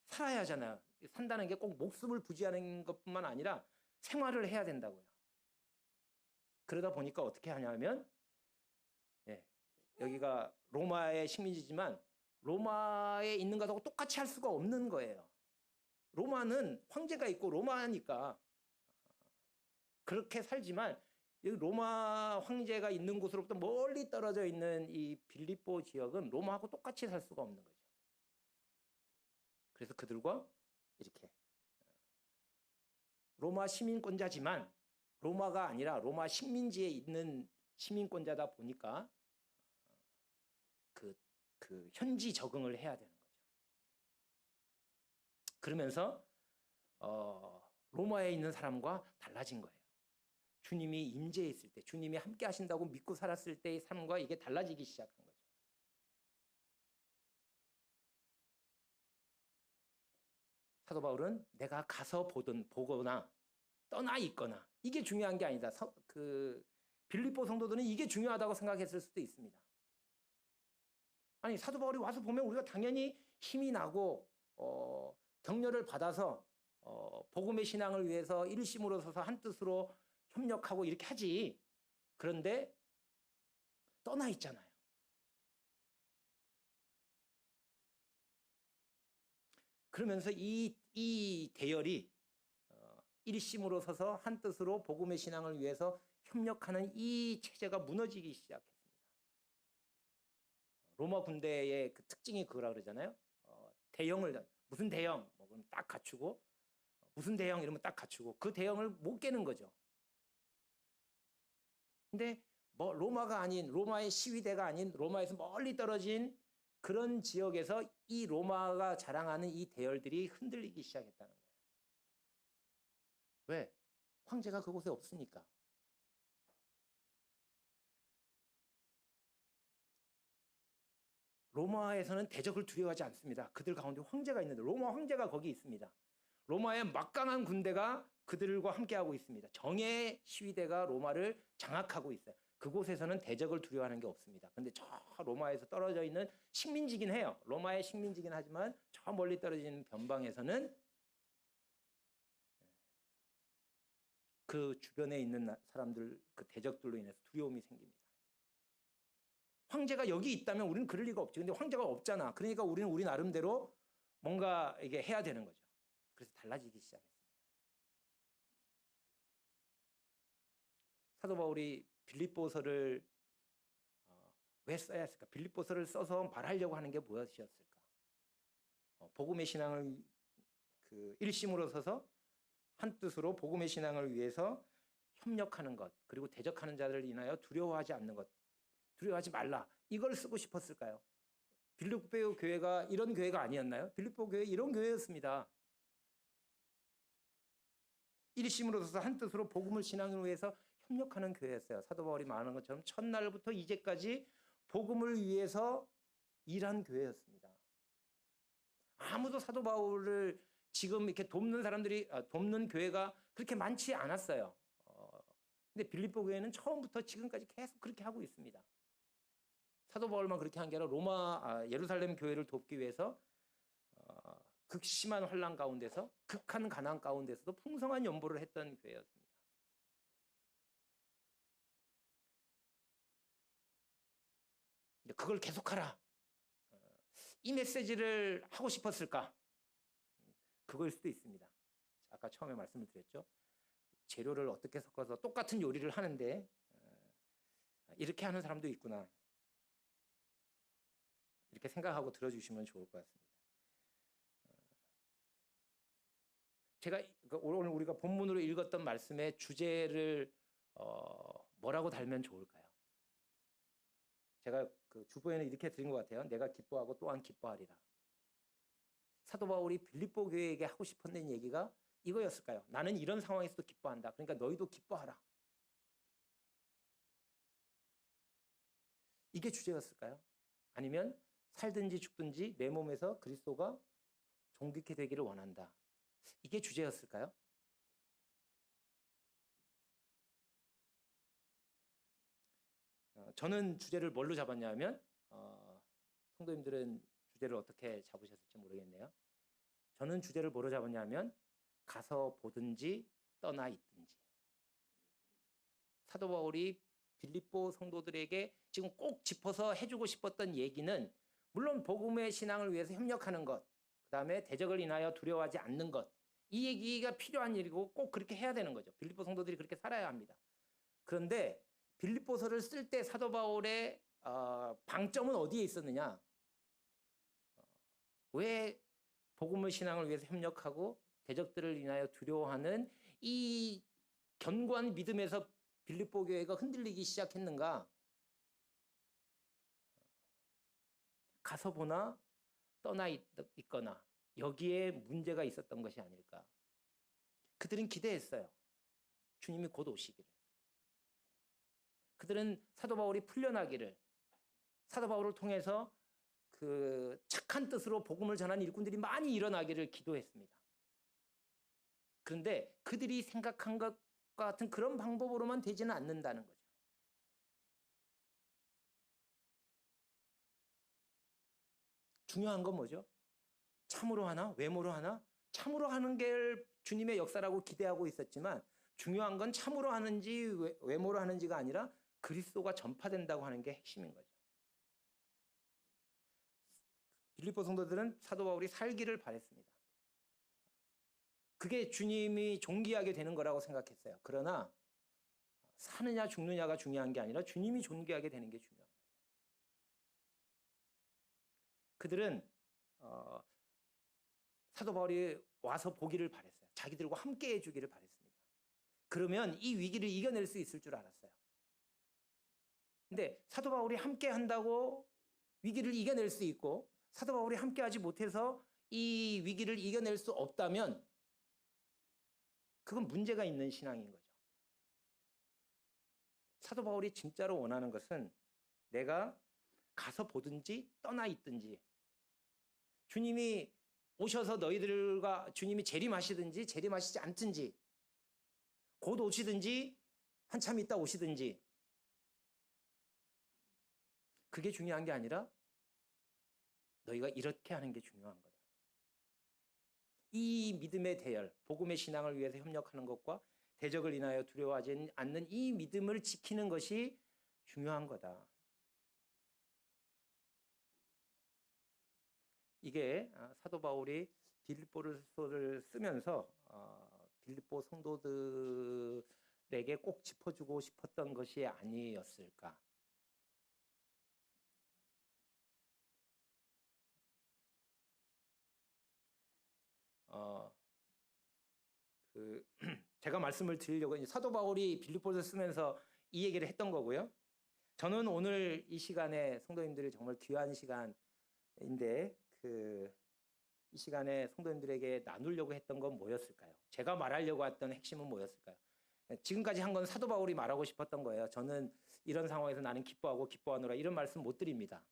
살아야 하잖아요. 산다는 게 꼭 목숨을 부지하는 것뿐만 아니라 생활을 해야 된다고요. 그러다 보니까 어떻게 하냐면, 여기가 로마의 식민지지만 로마에 있는 것하고 똑같이 할 수가 없는 거예요. 로마는 황제가 있고 로마니까 그렇게 살지만 여기 로마 황제가 있는 곳으로부터 멀리 떨어져 있는 이 빌립보 지역은 로마하고 똑같이 살 수가 없는 거죠. 그래서 그들과 이렇게 로마 시민권자지만 로마가 아니라 로마 식민지에 있는 시민권자다 보니까 그 현지 적응을 해야 되는 거죠. 그러면서 로마에 있는 사람과 달라진 거예요. 주님이 임재했을 때, 주님이 함께 하신다고 믿고 살았을 때의 삶과 이게 달라지기 시작한 거죠. 사도 바울은 내가 가서 보거나 떠나 있거나 이게 중요한 게 아니다. 빌립보 성도들은 이게 중요하다고 생각했을 수도 있습니다. 아니, 사도 바울이 와서 보면 우리가 당연히 힘이 나고 격려를 받아서 복음의 신앙을 위해서 일심으로 서서 한 뜻으로 협력하고 이렇게 하지. 그런데 떠나 있잖아요. 그러면서 이 대열이 일심으로 서서 한 뜻으로 복음의 신앙을 위해서 협력하는 이 체제가 무너지기 시작했습니다. 로마 군대의 그 특징이 그거라 그러잖아요. 대형을 무슨 대형 뭐 그럼 딱 갖추고, 무슨 대형 이러면 딱 갖추고, 그 대형을 못 깨는 거죠. 근데 뭐 로마가 아닌, 로마의 시위대가 아닌 로마에서 멀리 떨어진 그런 지역에서 이 로마가 자랑하는 이 대열들이 흔들리기 시작했다는 거예요. 왜? 황제가 그곳에 없으니까. 로마에서는 대적을 두려워하지 않습니다. 그들 가운데 황제가 있는데, 로마 황제가 거기 있습니다. 로마의 막강한 군대가 그들과 함께하고 있습니다. 정예 시위대가 로마를 장악하고 있어요. 그곳에서는 대적을 두려워하는 게 없습니다. 근데 저 로마에서 떨어져 있는 식민지긴 해요. 로마의 식민지긴 하지만 저 멀리 떨어진 변방에서는 그 주변에 있는 사람들, 그 대적들로 인해서 두려움이 생깁니다. 황제가 여기 있다면 우리는 그럴 리가 없지. 근데 황제가 없잖아. 그러니까 우리는 우리 나름대로 뭔가 이게 해야 되는 거죠. 그래서 달라지기 시작했습니다. 사도 바울이 빌립보서를 왜 써야 했을까? 빌립보서를 써서 말하려고 하는 게 무엇이었을까? 복음의 신앙을 일심으로 서서 한 뜻으로 복음의 신앙을 위해서 협력하는 것, 그리고 대적하는 자들을 인하여 두려워하지 않는 것, 두려워하지 말라. 이걸 쓰고 싶었을까요? 빌립보 교회가 이런 교회가 아니었나요? 빌립보 교회 이런 교회였습니다. 일심으로 서서 한 뜻으로 복음을 신앙을 위해서 협력하는 교회였어요. 사도 바울이 말하는 것처럼 첫날부터 이제까지 복음을 위해서 일한 교회였습니다. 아무도 사도 바울을 지금 이렇게 돕는 교회가 그렇게 많지 않았어요. 근데 빌립보 교회는 처음부터 지금까지 계속 그렇게 하고 있습니다. 사도 바울만 그렇게 한 게 아니라 예루살렘 교회를 돕기 위해서 극심한 환난 가운데서 극한 가난 가운데서도 풍성한 연보를 했던 교회였습니다. 그걸 계속하라. 이 메시지를 하고 싶었을까? 그걸 수도 있습니다. 아까 처음에 말씀을 드렸죠. 재료를 어떻게 섞어서 똑같은 요리를 하는데 이렇게 하는 사람도 있구나. 이렇게 생각하고 들어주시면 좋을 것 같습니다. 제가 오늘 우리가 본문으로 읽었던 말씀의 주제를 뭐라고 달면 좋을까요? 제가 그 주보에는 이렇게 드린 것 같아요. 내가 기뻐하고 또한 기뻐하리라. 사도 바울이 빌립보 교회에게 하고 싶었던 얘기가 이거였을까요? 나는 이런 상황에서도 기뻐한다. 그러니까 너희도 기뻐하라. 이게 주제였을까요? 아니면 살든지 죽든지 내 몸에서 그리스도가 존귀케 되기를 원한다. 이게 주제였을까요? 저는 주제를 뭘로 잡았냐면 성도님들은 주제를 어떻게 잡으셨을지 모르겠네요. 저는 주제를 뭐로 잡았냐면 가서 보든지 떠나 있든지. 사도 바울이 빌립보 성도들에게 지금 꼭 짚어서 해주고 싶었던 얘기는 물론 복음의 신앙을 위해서 협력하는 것, 그 다음에 대적을 인하여 두려워하지 않는 것, 이 얘기가 필요한 일이고 꼭 그렇게 해야 되는 거죠. 빌립보 성도들이 그렇게 살아야 합니다. 그런데 빌립보서를 쓸 때 사도 바울의 방점은 어디에 있었느냐? 왜 복음의 신앙을 위해서 협력하고 대적들을 인하여 두려워하는 이 견고한 믿음에서 빌립보 교회가 흔들리기 시작했는가? 가서 보나 떠나 있거나 여기에 문제가 있었던 것이 아닐까? 그들은 기대했어요. 주님이 곧 오시기를. 그들은 사도 바울이 풀려나기를, 사도 바울을 통해서 그 착한 뜻으로 복음을 전하는 일꾼들이 많이 일어나기를 기도했습니다. 그런데 그들이 생각한 것과 같은 그런 방법으로만 되지는 않는다는 거죠. 중요한 건 뭐죠? 참으로 하나? 외모로 하나? 참으로 하는 게 주님의 역사라고 기대하고 있었지만 중요한 건 참으로 하는지 외모로 하는지가 아니라 그리스도가 전파된다고 하는 게 핵심인 거죠. 빌립보 성도들은 사도 바울이 살기를 바랬습니다. 그게 주님이 존귀하게 되는 거라고 생각했어요. 그러나 사느냐 죽느냐가 중요한 게 아니라 주님이 존귀하게 되는 게 중요한 거예요. 그들은 사도 바울이 와서 보기를 바랬어요. 자기들과 함께 해주기를 바랬습니다. 그러면 이 위기를 이겨낼 수 있을 줄 알았어요. 근데 사도 바울이 함께 한다고 위기를 이겨낼 수 있고 사도 바울이 함께 하지 못해서 이 위기를 이겨낼 수 없다면 그건 문제가 있는 신앙인 거죠. 사도 바울이 진짜로 원하는 것은 내가 가서 보든지 떠나 있든지 주님이 오셔서 너희들과 주님이 재림하시든지 재림하시지 않든지 곧 오시든지 한참 있다 오시든지 그게 중요한 게 아니라 너희가 이렇게 하는 게 중요한 거다. 이 믿음의 대열, 복음의 신앙을 위해서 협력하는 것과 대적을 인하여 두려워하지 않는 이 믿음을 지키는 것이 중요한 거다. 이게 사도 바울이 빌립보서를 쓰면서 빌립보 성도들에게 성도들에게 꼭 짚어주고 싶었던 것이 아니었을까? 제가 말씀을 드리려고 이제 사도 바울이 빌립보서 쓰면서 이 얘기를 했던 거고요. 저는 오늘 이 시간에 성도님들이 정말 귀한 시간인데 이 시간에 성도님들에게 나누려고 했던 건 뭐였을까요? 제가 말하려고 했던 핵심은 뭐였을까요? 지금까지 한 건 사도 바울이 말하고 싶었던 거예요. 저는 이런 상황에서 나는 기뻐하고 기뻐하노라 이런 말씀 못 드립니다.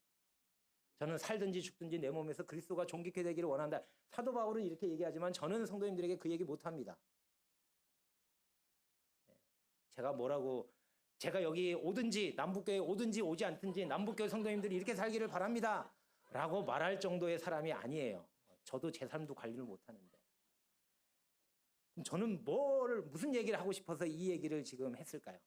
저는 살든지 죽든지 내 몸에서 그리스도가 존귀케 되기를 원한다. 사도 바울은 이렇게 얘기하지만 저는 성도님들에게 그 얘기 못합니다. 제가 여기 오든지 남북교회 오든지 오지 않든지 남북교회 성도님들이 이렇게 살기를 바랍니다 라고 말할 정도의 사람이 아니에요. 저도 제 삶도 관리를 못하는데. 그럼 저는 무슨 얘기를 하고 싶어서 이 얘기를 지금 했을까요?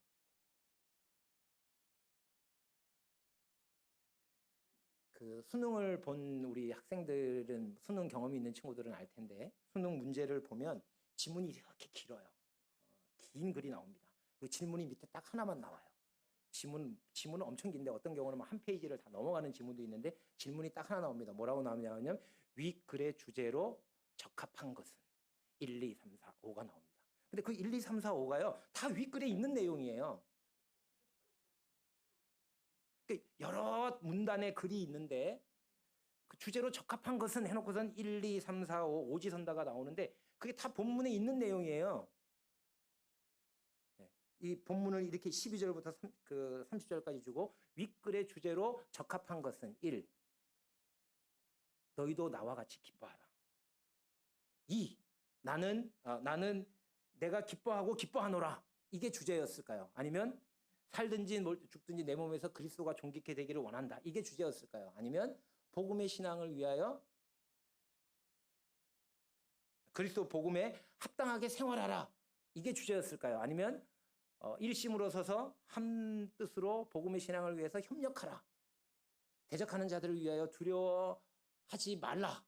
수능을 본 우리 학생들은, 수능 경험이 있는 친구들은 알 텐데, 수능 문제를 보면 지문이 이렇게 길어요. 긴 글이 나옵니다. 그리고 질문이 밑에 딱 하나만 나와요. 지문은 엄청 긴데 어떤 경우는 한 페이지를 다 넘어가는 지문도 있는데 질문이 딱 하나 나옵니다. 뭐라고 나오냐면 윗글의 주제로 적합한 것은 1, 2, 3, 4, 5가 나옵니다. 근데 그 1, 2, 3, 4, 5가요. 다 윗글에 있는 내용이에요. 여러 문단의 글이 있는데 그 주제로 적합한 것은 해놓고선 1, 2, 3, 4, 5, 오지선다가 나오는데 그게 다 본문에 있는 내용이에요. 이 본문을 이렇게 12절부터 30절까지 주고 윗글의 주제로 적합한 것은 1. 너희도 나와 같이 기뻐하라. 2. 나는 내가 기뻐하고 기뻐하노라. 이게 주제였을까요? 아니면 살든지 죽든지 내 몸에서 그리스도가 존귀케 되기를 원한다. 이게 주제였을까요? 아니면 복음의 신앙을 위하여 그리스도 복음에 합당하게 생활하라. 이게 주제였을까요? 아니면 일심으로 서서 한 뜻으로 복음의 신앙을 위해서 협력하라. 대적하는 자들을 위하여 두려워하지 말라.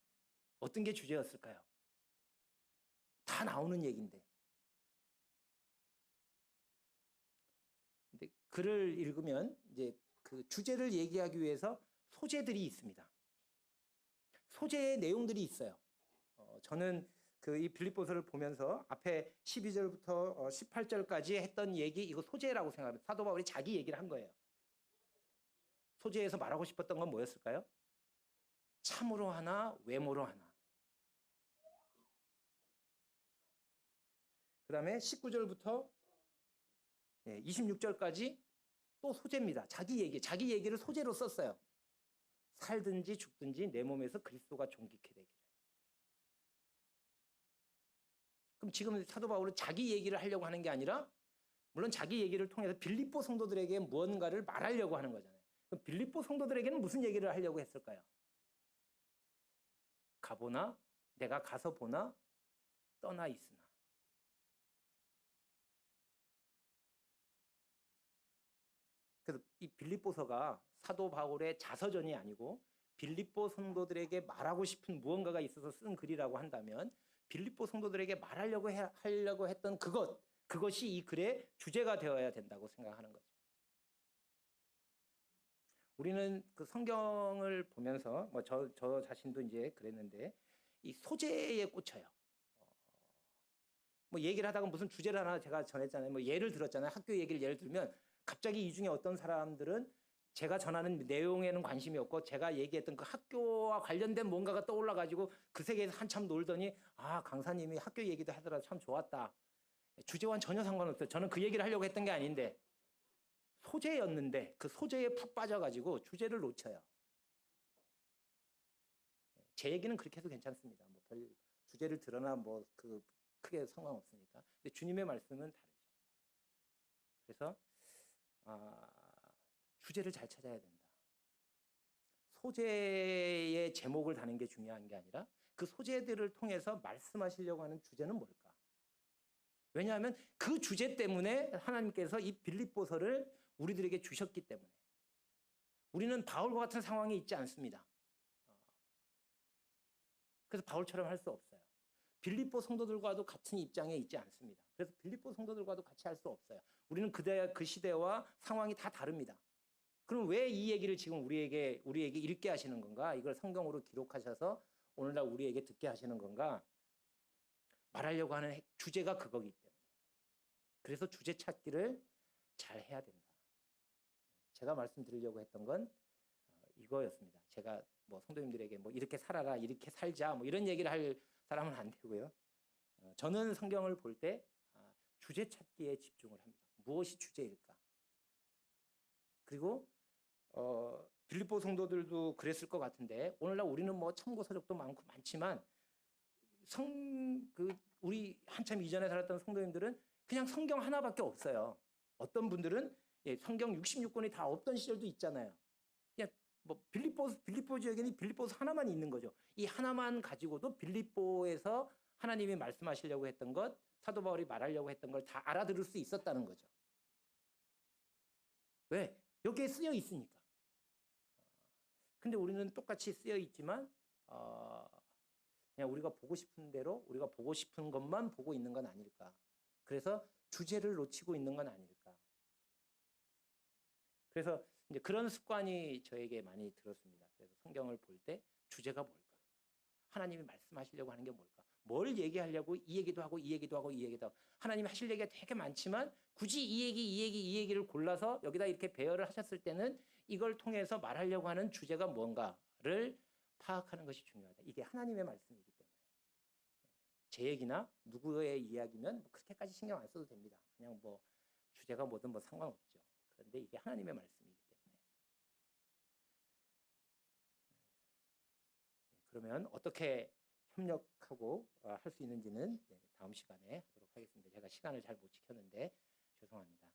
어떤 게 주제였을까요? 다 나오는 얘기인데. 근데 글을 읽으면 이제 그 주제를 얘기하기 위해서 소재들이 있습니다. 소재의 내용들이 있어요. 저는 이 빌립보서를 보면서 앞에 12절부터 18절까지 했던 얘기, 이거 소재라고 생각합니다. 사도 바울이 자기 얘기를 한 거예요. 소재에서 말하고 싶었던 건 뭐였을까요? 참으로 하나, 외모로 하나. 그 다음에 19절부터 26절까지 또 소재입니다. 자기 얘기를 소재로 썼어요. 살든지 죽든지 내 몸에서 그리스도가 존귀케 되기를. 그럼 지금 사도 바울은 자기 얘기를 하려고 하는 게 아니라 물론 자기 얘기를 통해서 빌립보 성도들에게 무언가를 말하려고 하는 거잖아요. 그럼 빌립보 성도들에게는 무슨 얘기를 하려고 했을까요? 가보나 내가 가서 보나 떠나 있으나. 그래서 이 빌립보서가 사도 바울의 자서전이 아니고 빌립보 성도들에게 말하고 싶은 무언가가 있어서 쓴 글이라고 한다면 빌립보 성도들에게 하려고 했던 그것이 이 글의 주제가 되어야 된다고 생각하는 거죠. 우리는 그 성경을 보면서 저 자신도 이제 그랬는데 이 소재에 꽂혀요. 얘기를 하다가 무슨 주제를 하나 제가 전했잖아요. 예를 들었잖아요. 학교 얘기를 예를 들면 갑자기 이 중에 어떤 사람들은 제가 전하는 내용에는 관심이 없고 제가 얘기했던 그 학교와 관련된 뭔가가 떠올라가지고 그 세계에서 한참 놀더니 강사님이 학교 얘기도 하더라도 참 좋았다. 주제와는 전혀 상관없어요. 저는 그 얘기를 하려고 했던 게 아닌데 소재였는데 그 소재에 푹 빠져가지고 주제를 놓쳐요. 제 얘기는 그렇게 해도 괜찮습니다. 별 주제를 드러나 크게 상관없으니까. 근데 주님의 말씀은 다르죠. 그래서 주제를 잘 찾아야 된다. 소재의 제목을 다는 게 중요한 게 아니라 그 소재들을 통해서 말씀하시려고 하는 주제는 뭘까? 왜냐하면 그 주제 때문에 하나님께서 이 빌립보서를 우리들에게 주셨기 때문에. 우리는 바울과 같은 상황에 있지 않습니다. 그래서 바울처럼 할 수 없어요. 빌립보 성도들과도 같은 입장에 있지 않습니다. 그래서 빌립보 성도들과도 같이 할 수 없어요. 우리는 그 시대와 상황이 다 다릅니다. 그럼 왜 이 얘기를 지금 우리에게 읽게 하시는 건가? 이걸 성경으로 기록하셔서 오늘날 우리에게 듣게 하시는 건가? 말하려고 하는 주제가 그거기 때문에. 그래서 주제 찾기를 잘 해야 된다. 제가 말씀드리려고 했던 건 이거였습니다. 제가 뭐 성도님들에게 뭐 이렇게 살아라, 이렇게 살자, 뭐 이런 얘기를 할 사람은 안 되고요. 저는 성경을 볼 때 주제 찾기에 집중을 합니다. 무엇이 주제일까? 그리고 빌립보 성도들도 그랬을 것 같은데 오늘날 우리는 뭐 참고 서적도 많고 많지만 우리 한참 이전에 살았던 성도님들은 그냥 성경 하나밖에 없어요. 어떤 분들은 성경 66권이 다 없던 시절도 있잖아요. 그냥 뭐 빌립보 지역에는 빌립보서 하나만 있는 거죠. 이 하나만 가지고도 빌립보에서 하나님이 말씀하시려고 했던 것, 사도 바울이 말하려고 했던 걸 다 알아들을 수 있었다는 거죠. 왜? 여기에 쓰여 있으니까. 근데 우리는 똑같이 쓰여 있지만 그냥 우리가 보고 싶은 대로 우리가 보고 싶은 것만 보고 있는 건 아닐까. 그래서 주제를 놓치고 있는 건 아닐까. 그래서 이제 그런 습관이 저에게 많이 들었습니다. 그래서 성경을 볼 때 주제가 뭘까? 하나님이 말씀하시려고 하는 게 뭘까? 뭘 얘기하려고 이 얘기도 하고 이 얘기도 하고 이 얘기도 하고 하나님이 하실 얘기가 되게 많지만 굳이 이 얘기를 골라서 여기다 이렇게 배열을 하셨을 때는 이걸 통해서 말하려고 하는 주제가 뭔가를 파악하는 것이 중요하다. 이게 하나님의 말씀이기 때문에. 제 얘기나 누구의 이야기면 뭐 그렇게까지 신경 안 써도 됩니다. 그냥 뭐 주제가 뭐든 뭐 상관없죠. 그런데 이게 하나님의 말씀이기 때문에. 그러면 어떻게 협력하고 할 수 있는지는 다음 시간에 하도록 하겠습니다. 제가 시간을 잘 못 지켰는데 죄송합니다.